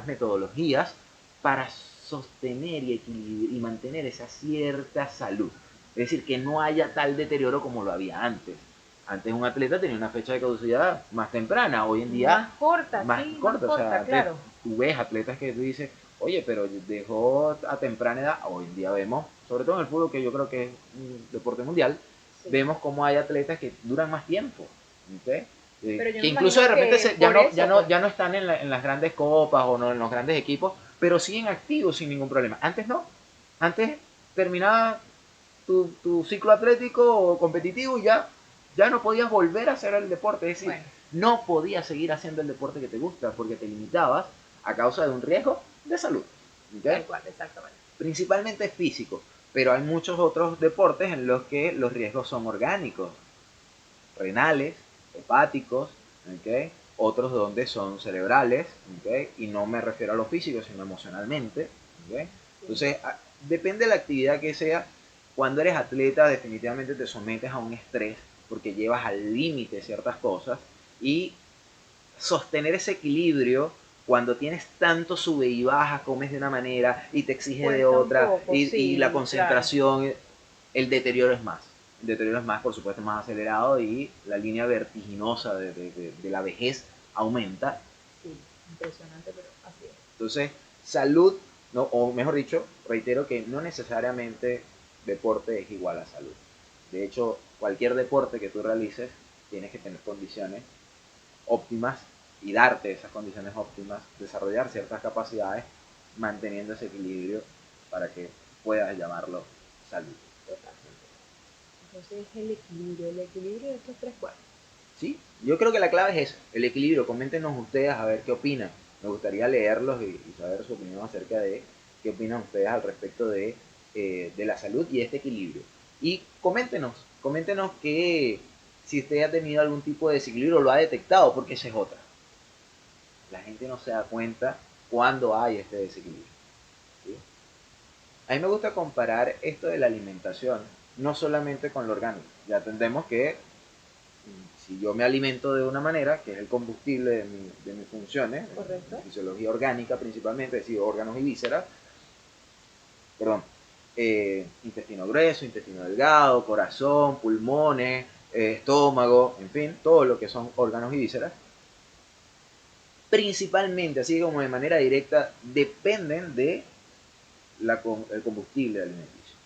A: metodologías para sostener y mantener esa cierta salud. Es decir, que no haya tal deterioro como lo había antes. Antes un atleta tenía una fecha de caducidad más temprana, hoy en día
B: más corta,
A: o sea,
B: claro.
A: Tú ves atletas que tú dices, oye, pero dejó a temprana edad. Hoy en día vemos, sobre todo en el fútbol, que yo creo que es un deporte mundial, vemos cómo hay atletas que duran más tiempo, ¿okay? Que incluso de repente ya no están en las grandes copas o no en los grandes equipos, pero siguen activos sin ningún problema. Antes no, antes terminaba tu ciclo atlético o competitivo y ya no podías volver a hacer el deporte. Es decir,
B: Bueno.
A: no podías seguir haciendo el deporte que te gusta porque te limitabas a causa de un riesgo de salud. ¿Ok?
B: Tal cual, exactamente.
A: Principalmente físico, pero hay muchos otros deportes en los que los riesgos son orgánicos, renales, hepáticos, ¿ok? Otros donde son cerebrales, ¿ok? Y no me refiero a lo físico, sino emocionalmente, ¿ok? Entonces, depende de la actividad que sea. Cuando eres atleta, definitivamente te sometes a un estrés porque llevas al límite ciertas cosas y sostener ese equilibrio cuando tienes tanto sube y baja, comes de una manera y te exige de
B: Cuesta un
A: otra
B: poco,
A: y la
B: sí,
A: concentración, el deterioro es más. El deterioro es más, por supuesto, más acelerado y la línea vertiginosa de la vejez aumenta.
B: Sí, impresionante, pero así es.
A: Entonces, salud, no, o mejor dicho, reitero que no necesariamente deporte es igual a salud. De hecho, cualquier deporte que tú realices, tienes que tener condiciones óptimas y darte esas condiciones óptimas, desarrollar ciertas capacidades, manteniendo ese equilibrio para que puedas llamarlo salud.
B: Totalmente. Entonces es el equilibrio de estos tres cuerpos.
A: ¿Sí? Yo creo que la clave es eso, el equilibrio. Coméntenos ustedes a ver qué opinan. Me gustaría leerlos y saber su opinión acerca de qué opinan ustedes al respecto de la salud y este equilibrio. Y coméntenos que si usted ha tenido algún tipo de desequilibrio o lo ha detectado, porque esa es otra. La gente no se da cuenta cuando hay este desequilibrio. ¿Sí? A mí me gusta comparar esto de la alimentación, no solamente con lo orgánico. Ya entendemos que si yo me alimento de una manera, que es el combustible de mis funciones,
B: Correcto.
A: fisiología orgánica principalmente, es decir, órganos y vísceras, perdón, intestino grueso, intestino delgado, corazón, pulmones, estómago, en fin, todo lo que son órganos y vísceras, principalmente, así como de manera directa, dependen de el combustible alimenticio.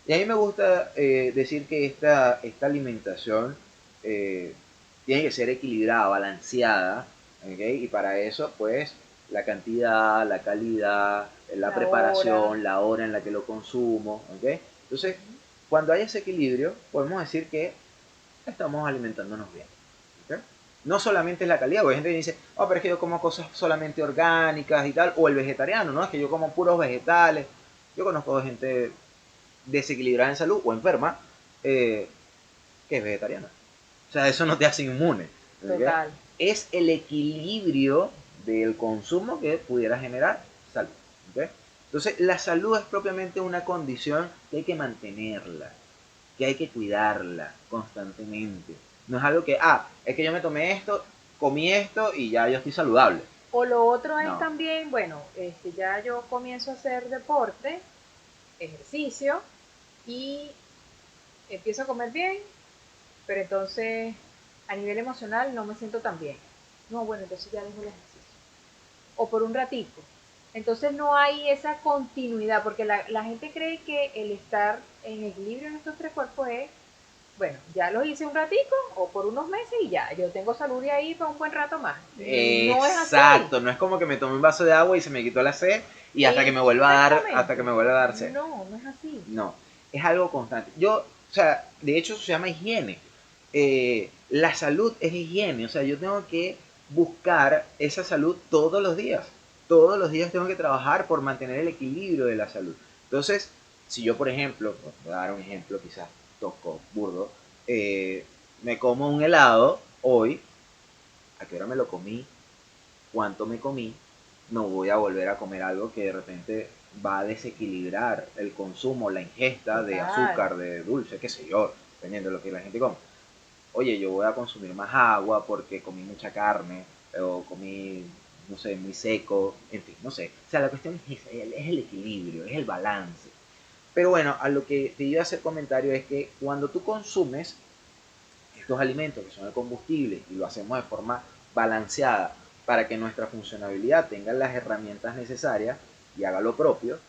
A: Y a mí me gusta decir que esta alimentación tiene que ser equilibrada, balanceada, ¿okay? Y para eso, pues, la cantidad, la calidad, la preparación,
B: Hora.
A: la hora en la que lo consumo, ¿okay? Entonces, cuando hay ese equilibrio, podemos decir que estamos alimentándonos bien. ¿Okay? No solamente es la calidad, porque hay gente que dice, oh, pero es que yo como cosas solamente orgánicas y tal, o el vegetariano, ¿no? Es que yo como puros vegetales. Yo conozco gente desequilibrada en salud o enferma que es vegetariana. O sea, eso no te hace inmune. ¿Okay?
B: Total.
A: Es el equilibrio del consumo que pudiera generar salud. ¿Okay? Entonces, la salud es propiamente una condición que hay que mantenerla, que hay que cuidarla constantemente. No es algo que, es que yo me tomé esto, comí esto y ya yo estoy saludable.
B: O lo otro es
A: No.
B: también, bueno, ya yo comienzo a hacer deporte, ejercicio y empiezo a comer bien, pero entonces a nivel emocional no me siento tan bien. No, bueno, entonces ya dejo el ejercicio. O por un ratico. Entonces no hay esa continuidad, porque la gente cree que el estar en equilibrio en estos tres cuerpos es, bueno, ya lo hice un ratico o por unos meses y ya, yo tengo salud de ahí para un buen rato más. No es así.
A: Exacto, no es como que me tomé un vaso de agua y se me quitó la sed y hasta que me vuelva a dar,
B: Exactamente.
A: hasta que me vuelva a dar sed.
B: No, no es así.
A: No, es algo constante. O sea, de hecho eso se llama higiene. La salud es higiene, o sea, yo tengo que buscar esa salud todos los días. Todos los días tengo que trabajar por mantener el equilibrio de la salud. Entonces, si yo, por ejemplo, voy a dar un ejemplo quizás tosco, burdo, me como un helado hoy, ¿a qué hora me lo comí? ¿Cuánto me comí? No voy a volver a comer algo que de repente va a desequilibrar el consumo, la ingesta de azúcar, de dulce, qué sé yo, dependiendo de lo que la gente come. Oye, yo voy a consumir más agua porque comí mucha carne o comí, no sé, muy seco, en fin, no sé. O sea, la cuestión es el equilibrio, es el balance. Pero bueno, a lo que te iba a hacer comentario es que cuando tú consumes estos alimentos que son el combustible y lo hacemos de forma balanceada para que nuestra funcionabilidad tenga las herramientas necesarias y haga lo propio,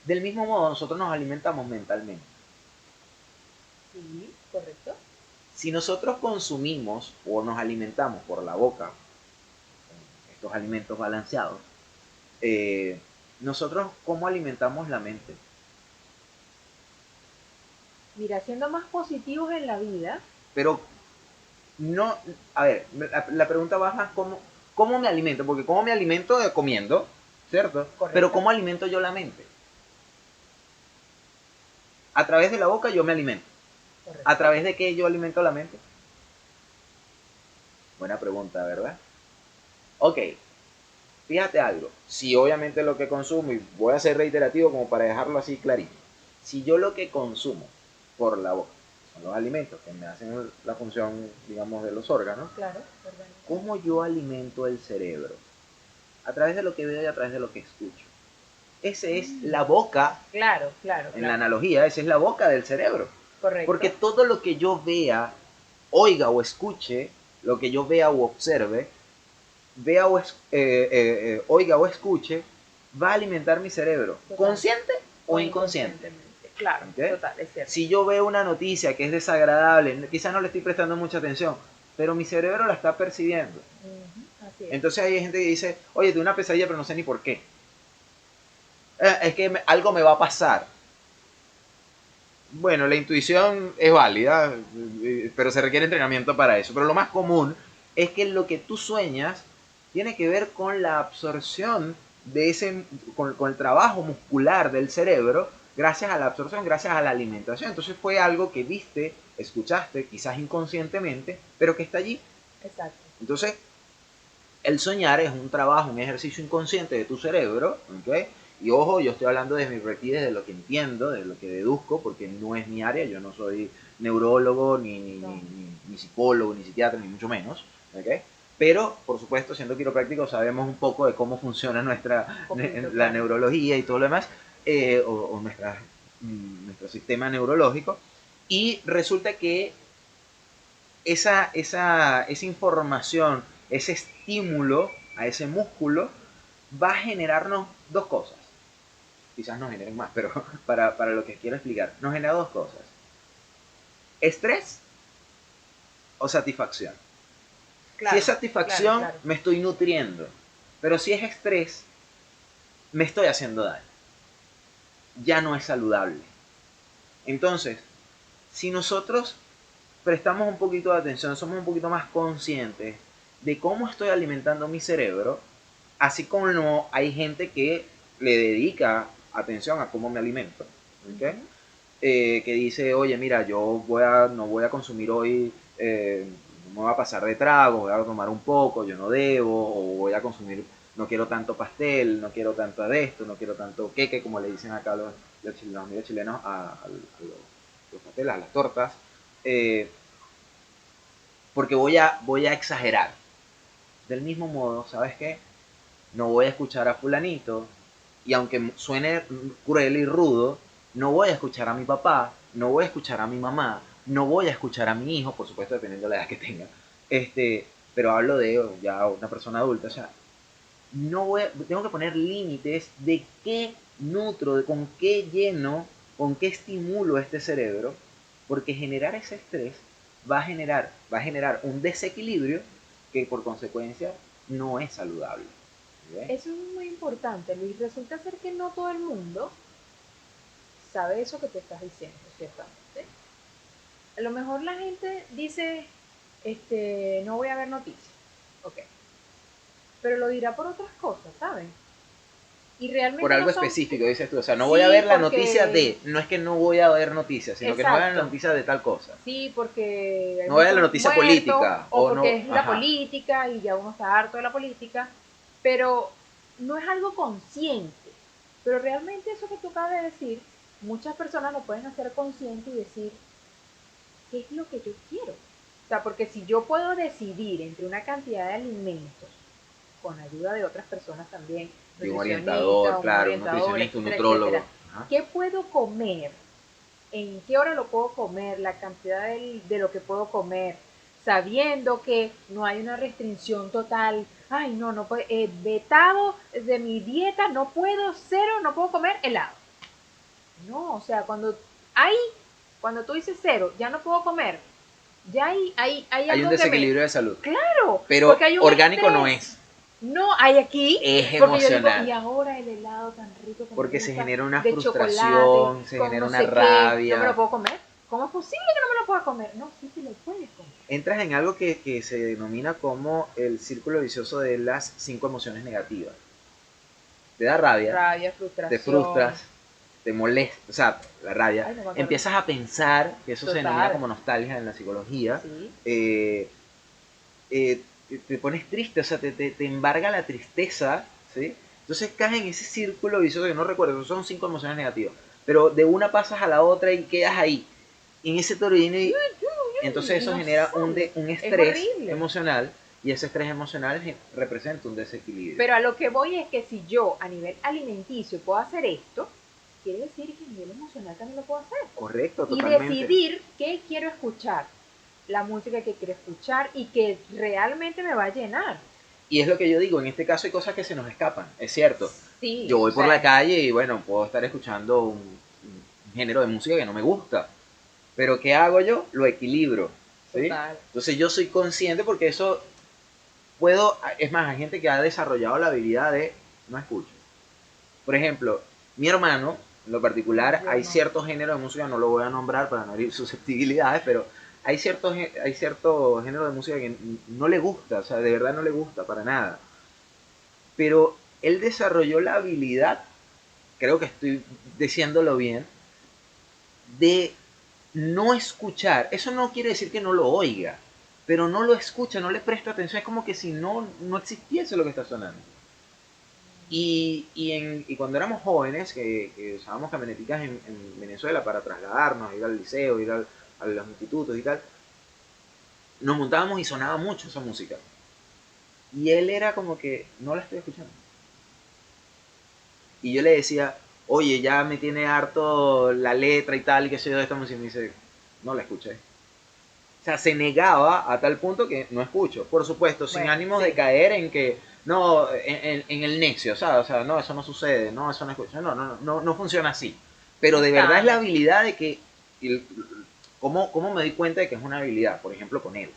A: del mismo modo nosotros nos alimentamos mentalmente.
B: Sí, correcto.
A: Si nosotros consumimos o nos alimentamos por la boca estos alimentos balanceados, nosotros ¿cómo alimentamos la mente?
B: Mira, siendo más positivos en la vida,
A: Pero no, a ver, la pregunta va más cómo me alimento, porque cómo me alimento comiendo, ¿cierto?
B: Correcto.
A: Pero cómo alimento yo la mente. A través de la boca yo me alimento.
B: correcto,
A: ¿A través de qué yo alimento la mente? Buena pregunta, ¿verdad? Ok, fíjate algo. Si obviamente lo que consumo, y voy a ser reiterativo como para dejarlo así clarito, si yo lo que consumo por la boca son los alimentos que me hacen la función, digamos, de los órganos,
B: claro, ¿verdad?
A: ¿cómo yo alimento el cerebro? A través de lo que veo y a través de lo que escucho. Esa es la boca,
B: Claro, claro,
A: en la
B: claro.
A: analogía, esa es la boca del cerebro.
B: Correcto.
A: Porque todo lo que yo vea, oiga o escuche, lo que yo vea o observe, oiga o escuche, va a alimentar mi cerebro,
B: Total.
A: consciente o inconsciente.
B: inconscientemente. Claro,
A: ¿Ok?
B: total, es cierto.
A: Si yo veo una noticia que es desagradable, quizás no le estoy prestando mucha atención, pero mi cerebro la está percibiendo.
B: Ujú, así es.
A: Entonces hay gente que dice, oye, tuve una pesadilla pero no sé ni por qué. Es que algo me va a pasar. Bueno, la intuición es válida, pero se requiere entrenamiento para eso. Pero lo más común es que lo que tú sueñas tiene que ver con la absorción de con el trabajo muscular del cerebro, gracias a la absorción, gracias a la alimentación. Entonces fue algo que viste, escuchaste, quizás inconscientemente, pero que está allí.
B: Exacto.
A: Entonces, el soñar es un trabajo, un ejercicio inconsciente de tu cerebro, ¿ok? Y ojo, yo estoy hablando desde mi perspectiva, de lo que entiendo, de lo que deduzco, porque no es mi área, yo no soy neurólogo, ni psicólogo, ni psiquiatra, ni mucho menos, ¿ok? Pero, por supuesto, siendo quiropráctico, sabemos un poco de cómo funciona la neurología y todo lo demás, o nuestro sistema neurológico, y resulta que esa información, ese estímulo a ese músculo va a generarnos dos cosas. Quizás nos generen más, pero para lo que quiero explicar, nos genera dos cosas. Estrés o satisfacción.
B: Claro,
A: Si es satisfacción,
B: claro.
A: me estoy nutriendo. Pero si es estrés, me estoy haciendo daño. Ya no es saludable. Entonces, si nosotros prestamos un poquito de atención, somos un poquito más conscientes de cómo estoy alimentando mi cerebro, así como no hay gente que le dedica atención a cómo me alimento, ¿okay? Que dice, oye, mira, no voy a consumir hoy, no me voy a pasar de trago, voy a tomar un poco, yo no debo, o voy a consumir, no quiero tanto pastel, no quiero tanto de esto, no quiero tanto queque, como le dicen acá los amigos chilenos a los pasteles, a las tortas, porque voy a exagerar. Del mismo modo, ¿sabes qué? No voy a escuchar a fulanito, y aunque suene cruel y rudo, no voy a escuchar a mi papá, no voy a escuchar a mi mamá, no voy a escuchar a mi hijo, por supuesto dependiendo de la edad que tenga, pero hablo de ya una persona adulta, o sea, tengo que poner límites de qué nutro, de con qué lleno, con qué estimulo este cerebro, porque generar ese estrés va a generar un desequilibrio que por consecuencia no es saludable. ¿Ves?
B: Eso es muy importante, Luis. Resulta ser que no todo el mundo sabe eso que te estás diciendo, ciertamente. A lo mejor la gente dice, no voy a ver noticias, ok, pero lo dirá por otras cosas, ¿saben? Y realmente
A: Por algo
B: no son...
A: específico, dices tú. O sea, no
B: Sí,
A: voy a ver la
B: porque-
A: noticia de, no es que no voy a ver noticias, sino que no voy a ver la
B: Exacto.
A: noticia de tal cosa.
B: Sí, porque hay
A: No voy a ver la
B: muchos
A: noticia
B: muertos,
A: política,
B: o
A: o
B: porque
A: no,
B: es la
A: ajá.
B: política y ya uno está harto de la política, pero no es algo consciente. Pero realmente eso que tú acabas de decir, muchas personas lo pueden hacer consciente y decir, ¿qué es lo que yo quiero? O sea, porque si yo puedo decidir entre una cantidad de alimentos, con ayuda de otras personas también,
A: De un
B: nutricionista,
A: orientador,
B: un
A: claro, un
B: orientador,
A: nutricionista, un
B: etcétera,
A: nutrólogo.
B: etcétera,
A: Ajá.
B: ¿qué puedo comer? ¿En qué hora lo puedo comer? La cantidad de lo que puedo comer, sabiendo que no hay una restricción total. Ay, no puedo, vetado de mi dieta, no puedo, cero, no puedo comer helado. No, o sea, cuando tú dices cero, ya no puedo comer, ya hay
A: Hay
B: algo
A: un
B: que
A: desequilibrio de salud.
B: Claro,
A: Pero
B: porque hay un
A: orgánico
B: estrés.
A: no es.
B: No, hay aquí,
A: Es
B: porque yo digo,
A: emocional.
B: y ahora el helado tan rico que me
A: Porque se
B: gusta,
A: genera una
B: de
A: frustración,
B: chocolate,
A: se
B: con
A: genera
B: no
A: una
B: sé qué, no me
A: rabia.
B: lo puedo comer. ¿Cómo es posible que no me lo pueda comer? No, sí te lo puedes comer.
A: Entras en algo que se denomina como el círculo vicioso de las 5 emociones negativas. Te da rabia,
B: Rabia,
A: te
B: frustración.
A: frustras, te molesta, o sea, la rabia.
B: Ay, no me acuerdo.
A: Empiezas a pensar, que eso se
B: Total.
A: denomina como nostalgia en la psicología.
B: Sí.
A: Te pones triste, o sea, te embarga la tristeza, ¿sí? Entonces caes en ese círculo vicioso que no recuerdo, son 5 emociones negativas, pero de una pasas a la otra y quedas ahí, en ese torbellino, y entonces eso
B: no
A: genera
B: sales.
A: un
B: Es
A: estrés
B: horrible.
A: emocional, y ese estrés emocional representa un desequilibrio.
B: Pero a lo que voy es que si yo a nivel alimenticio puedo hacer esto, quiere decir que a nivel emocional también lo puedo hacer.
A: Correcto,
B: Y
A: totalmente.
B: decidir qué quiero escuchar, la música que quiero escuchar y que realmente me va a llenar.
A: Y es lo que yo digo, en este caso hay cosas que se nos escapan, es cierto.
B: Sí,
A: Yo voy
B: o
A: por
B: sea,
A: la calle y bueno, puedo estar escuchando un género de música que no me gusta. Pero ¿qué hago yo? Lo equilibro. ¿Sí?
B: Total.
A: Entonces yo soy consciente porque eso puedo, es más, hay gente que ha desarrollado la habilidad de no escucho. Por ejemplo, mi hermano, en lo particular,
B: Yo
A: hay
B: no.
A: ciertos géneros de música, no lo voy a nombrar para no herir susceptibilidades, pero hay cierto género de música que no le gusta, o sea, de verdad no le gusta para nada. Pero él desarrolló la habilidad, creo que estoy diciéndolo bien, de no escuchar. Eso no quiere decir que no lo oiga, pero no lo escucha, no le presta atención. Es como que si no existiese lo que está sonando. Y cuando éramos jóvenes, que usábamos camioneticas en Venezuela para trasladarnos, ir al liceo, a los institutos y tal, nos montábamos y sonaba mucho esa música. Y él era como que no la estoy escuchando. Y yo le decía, oye, ya me tiene harto la letra y tal, y qué sé yo de esta música. Y me dice, no la escuché. O sea, se negaba a tal punto que no escucho. Por supuesto, sin
B: Bueno,
A: ánimo
B: sí.
A: de caer en que, no, en el necio, ¿sabes? O sea, no, eso no sucede, no, eso no escucho. No funciona así. Pero de verdad es la habilidad de que, ¿cómo me di cuenta de que es una habilidad? Por ejemplo, con él.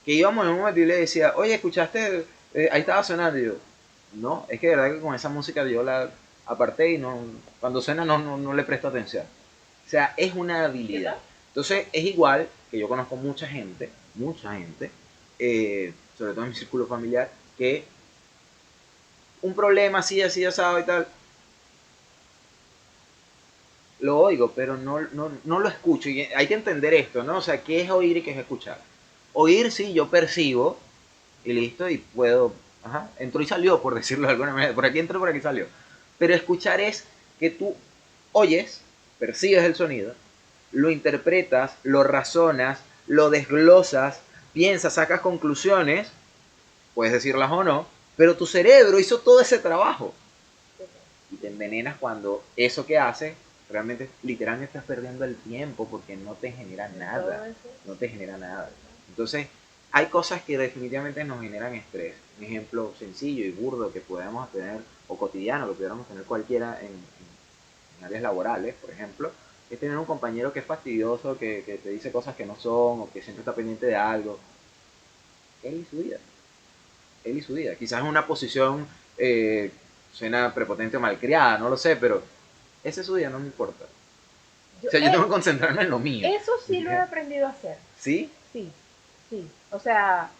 A: Que íbamos en un momento y le decía, oye, ¿escuchaste? Ahí estaba sonando. Y yo, no, es que de verdad que con esa música yo la aparté y no, cuando suena no le presto atención. O sea, es una habilidad. Entonces, es igual que yo conozco mucha gente, sobre todo en mi círculo familiar, que un problema así, asado y tal, lo oigo, pero no lo escucho. Y hay que entender esto, ¿no? O sea, ¿qué es oír y qué es escuchar? Oír, sí, yo percibo y listo, y puedo, ajá, entró y salió, por decirlo de alguna manera. Por aquí entró, por aquí salió. Pero escuchar es que tú oyes, percibes el sonido, lo interpretas, lo razonas, lo desglosas, piensas, sacas conclusiones, puedes decirlas o no, pero tu cerebro hizo todo ese trabajo. Y te envenenas cuando eso que haces, realmente, literalmente estás perdiendo el tiempo porque no te genera nada. No te genera nada. Entonces, hay cosas que definitivamente nos generan estrés. Un ejemplo sencillo y burdo que podemos tener, o cotidiano, que pudiéramos tener cualquiera en áreas laborales, por ejemplo, es tener un compañero que es fastidioso, que te dice cosas que no son, o que siempre está pendiente de algo. Él y su vida. Él y su vida. Quizás en una posición, suena prepotente o malcriada, no lo sé, pero ese es su día, no me importa. O sea, yo tengo que concentrarme en lo mío.
B: Eso sí lo he aprendido a hacer.
A: ¿Sí?
B: Sí, sí. O sea,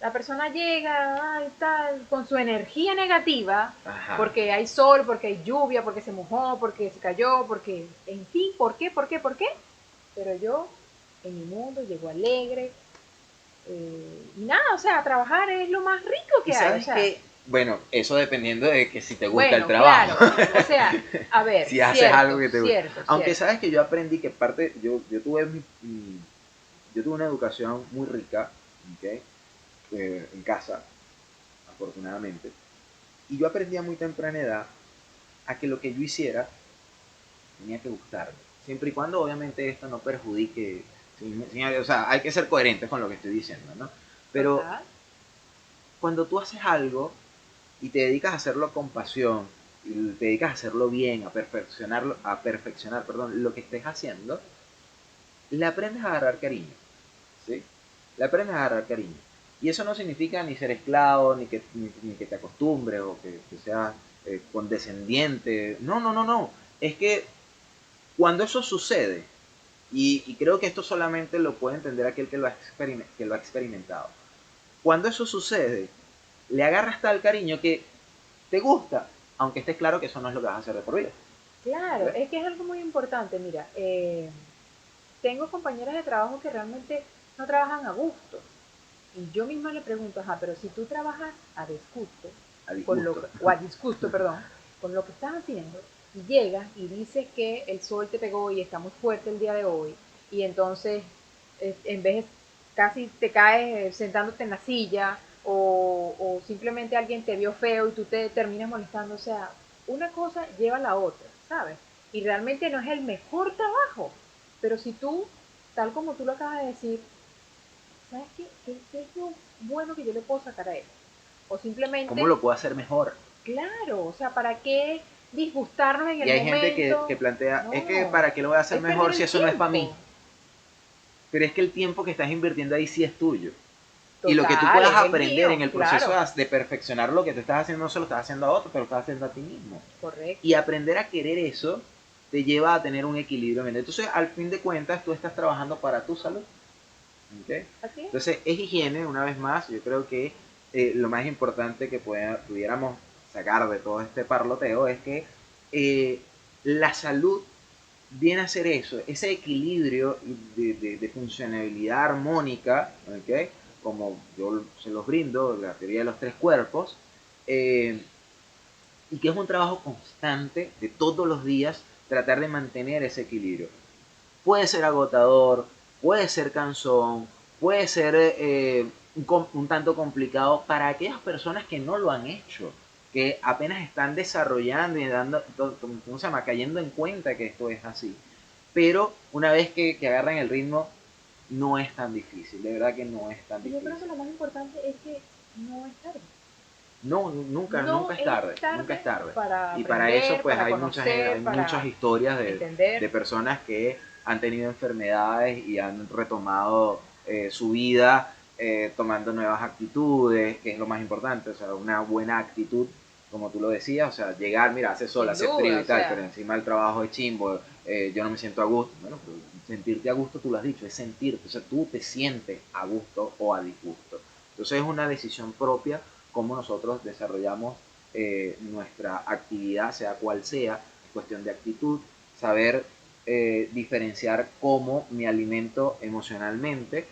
B: la persona llega, ay, tal, con su energía negativa,
A: Ajá.
B: porque hay sol, porque hay lluvia, porque se mojó, porque se cayó, porque, en fin, ¿por qué? Pero yo, en mi mundo, llego alegre, y nada, o sea, trabajar es lo más rico que
A: ¿Y
B: hay.
A: sabes
B: O sea,
A: qué? Bueno, eso dependiendo de que si te gusta
B: bueno,
A: el trabajo.
B: claro, o sea, a ver,
A: si haces
B: cierto,
A: algo que te gusta.
B: cierto,
A: Aunque
B: cierto.
A: sabes que yo aprendí que parte, yo tuve yo tuve una educación muy rica, ¿okay? En casa, afortunadamente. Y yo aprendí a muy temprana edad a que lo que yo hiciera tenía que gustarme. Siempre y cuando obviamente esto no perjudique, o sea, hay que ser coherentes con lo que estoy diciendo, ¿no? Pero
B: Total.
A: cuando tú haces algo y te dedicas a hacerlo con pasión, y te dedicas a hacerlo bien, a perfeccionar, perdón, lo que estés haciendo, le aprendes a agarrar cariño, ¿sí? Le aprendes a agarrar cariño. Y eso no significa ni ser esclavo, ni que te acostumbres, o que seas condescendiente. No. Es que cuando eso sucede, Y creo que esto solamente lo puede entender aquel que lo ha experimentado. Cuando eso sucede, le agarras tal cariño que te gusta, aunque estés claro que eso no es lo que vas a hacer de por vida.
B: Claro,
A: ¿Ves?
B: es que es algo muy importante. Mira, tengo compañeras de trabajo que realmente no trabajan a gusto. Y yo misma le pregunto, ajá, pero si tú trabajas a disgusto,
A: A
B: o a disgusto, perdón, con lo que estás haciendo, y llegas y dices que el sol te pegó y está muy fuerte el día de hoy, y entonces en vez casi te caes sentándote en la silla, o simplemente alguien te vio feo y tú te terminas molestando, o sea, una cosa lleva a la otra, ¿sabes? Y realmente no es el mejor trabajo, pero si tú, tal como tú lo acabas de decir, ¿sabes qué? ¿Qué es lo bueno que yo le puedo sacar a él? O
A: ¿Cómo
B: simplemente,
A: lo puedo hacer mejor?
B: claro, o sea, ¿para qué disgustarnos en
A: Y
B: el
A: hay gente
B: momento?
A: que plantea,
B: No,
A: es que ¿para qué lo voy a hacer
B: es perder
A: mejor si
B: el
A: eso no es para mí?
B: tiempo.
A: Pero es que el tiempo que estás invirtiendo ahí sí es tuyo. Y lo que tú
B: Total,
A: puedas
B: es el
A: aprender
B: mío,
A: en el proceso
B: claro.
A: de perfeccionar lo que te estás haciendo, no se lo estás haciendo a otro, pero lo estás haciendo a ti mismo.
B: Correcto.
A: Y aprender a querer eso te lleva a tener un equilibrio mental. Entonces, al fin de cuentas, tú estás trabajando para tu salud. ¿Okay?
B: Así es.
A: Entonces, es higiene, una vez más. Yo creo que lo más importante que pudiéramos sacar de todo este parloteo es que la salud viene a ser eso, ese equilibrio de funcionalidad armónica, ¿okay? Como yo se los brindo, la teoría de los tres cuerpos, eh, y que es un trabajo constante de todos los días tratar de mantener ese equilibrio. Puede ser agotador, puede ser cansón, puede ser un tanto complicado para aquellas personas que no lo han hecho, que apenas están desarrollando y dando, ¿cómo se llama? Cayendo en cuenta que esto es así. Pero una vez que agarran el ritmo, no es tan difícil, de verdad que no es tan
B: Y yo creo que
A: difícil.
B: lo más importante es que no es tarde.
A: No, nunca,
B: No
A: nunca es
B: es
A: tarde, nunca
B: tarde
A: es tarde.
B: para
A: Y para eso
B: aprender,
A: pues
B: para
A: hay
B: conocer,
A: muchas
B: para
A: historias
B: entender.
A: de personas que han tenido enfermedades y han retomado su vida tomando nuevas actitudes, que es lo más importante, o sea, una buena actitud, como tú lo decías, o sea, llegar, mira, hace sol,
B: Sin
A: hace frío
B: duda,
A: y
B: o
A: tal,
B: sea,
A: pero encima el trabajo es chimbo, yo no me siento a gusto. Bueno, pero sentirte a gusto, tú lo has dicho, es sentirte, o sea, tú te sientes a gusto o a disgusto. Entonces es una decisión propia cómo nosotros desarrollamos nuestra actividad, sea cual sea, es cuestión de actitud, saber diferenciar cómo me alimento emocionalmente,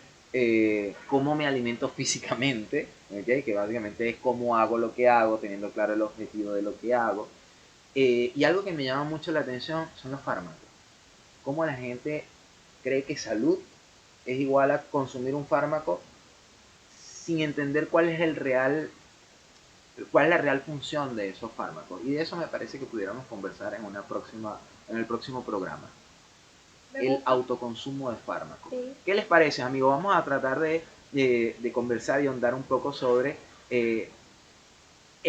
A: cómo me alimento físicamente, ¿okay? Que básicamente es cómo hago lo que hago, teniendo claro el objetivo de lo que hago. Y algo que me llama mucho la atención son los fármacos. Cómo la gente cree que salud es igual a consumir un fármaco sin entender cuál es la real función de esos fármacos. Y de eso me parece que pudiéramos conversar en el próximo programa.
B: me
A: El
B: gusta.
A: autoconsumo de fármacos.
B: Sí.
A: ¿Qué les parece, amigos? Vamos a tratar de conversar y ahondar un poco sobre ¿es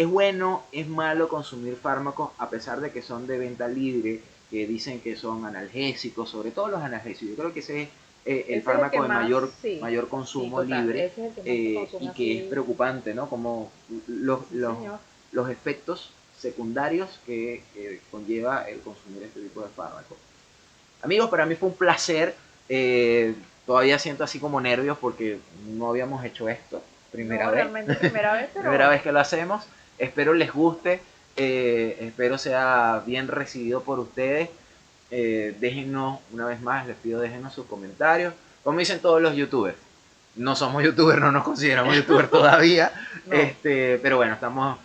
A: bueno, es malo consumir fármacos a pesar de que son de venta libre, que dicen que son analgésicos, sobre todo los analgésicos? Yo creo que ese es el
B: Ese es el que
A: fármaco de
B: más, sí,
A: mayor
B: sí,
A: consumo
B: total.
A: libre
B: Ese es el que más se consume
A: y que es
B: así.
A: preocupante, ¿no? Como
B: Sí, señor.
A: los efectos secundarios que conlleva el consumir este tipo de fármacos. Amigos, para mí fue un placer. Todavía siento así como nervios porque no habíamos hecho esto.
B: No,
A: Primera vez.
B: realmente primera vez,
A: Primera
B: pero
A: vez que lo hacemos. Espero les guste. Espero sea bien recibido por ustedes. Déjennos, una vez más, les pido déjennos sus comentarios. Como dicen todos los youtubers. No somos youtubers, no nos consideramos youtubers todavía.
B: no.
A: Pero bueno, estamos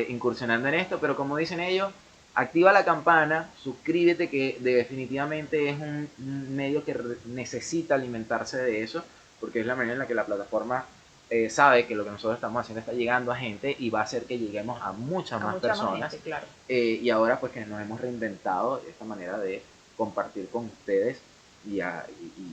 A: incursionando en esto. Pero como dicen ellos, activa la campana, suscríbete, que definitivamente es un medio que necesita alimentarse de eso, porque es la manera en la que la plataforma sabe que lo que nosotros estamos haciendo está llegando a gente y va a hacer que lleguemos a muchas
B: A
A: más
B: mucha más
A: personas.
B: gente, claro.
A: Y ahora pues que nos hemos reinventado esta manera de compartir con ustedes y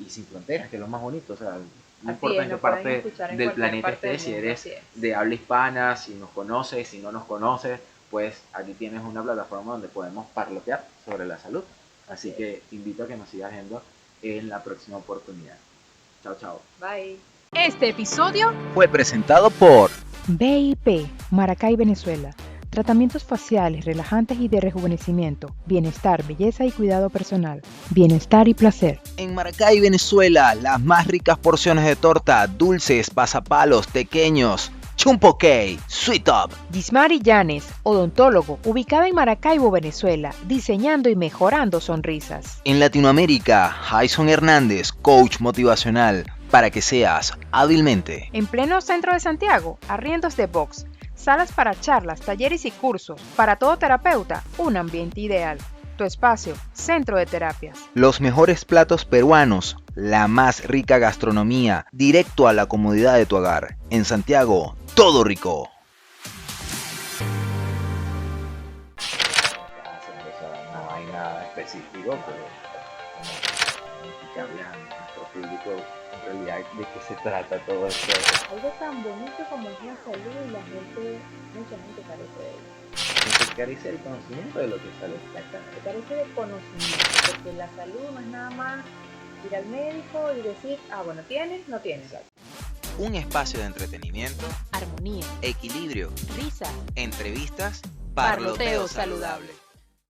A: sin fronteras, que es lo más bonito. O sea, no
B: Así
A: importa
B: es,
A: en qué
B: nos pueden
A: parte
B: escuchar en
A: del
B: cualquier
A: planeta
B: parte del
A: estés, si
B: mundo,
A: eres
B: así es.
A: de habla hispana, si nos conoces, si no nos conoces, pues aquí tienes una plataforma donde podemos parlotear sobre la salud. Así
B: Así
A: que te invito a que nos sigas viendo en la próxima oportunidad. Chao, chao.
B: Bye.
C: Este episodio fue presentado por
E: BIP, Maracay, Venezuela. Tratamientos faciales, relajantes y de rejuvenecimiento, bienestar, belleza y cuidado personal, bienestar y placer.
C: En Maracay, Venezuela, las más ricas porciones de torta, dulces, pasapalos, pequeños, Chumpo Cake, Sweet Up.
E: Gismari Llanes, odontólogo, ubicada en Maracaibo, Venezuela, diseñando y mejorando sonrisas.
C: En Latinoamérica, Jason Hernández, coach motivacional, para que seas hábilmente.
E: En pleno centro de Santiago, arriendos de box, salas para charlas, talleres y cursos. Para todo terapeuta, un ambiente ideal. Tu espacio, centro de terapias.
C: Los mejores platos peruanos, la más rica gastronomía, directo a la comodidad de tu hogar. En Santiago, todo rico.
A: No hay nada específico, pero como explicarle a nuestro público en realidad de qué se trata todo esto.
B: Algo tan bonito como es la salud y la gente, mucha gente carece de ello.
A: Se carece el conocimiento de lo que es salud.
B: Exactamente, carece de conocimiento, porque la salud no es nada más ir al médico y decir, bueno, ¿tienes? No tienes.
C: Un espacio de entretenimiento,
E: Armonía,
C: equilibrio,
E: risa,
C: entrevistas,
E: parloteo saludable.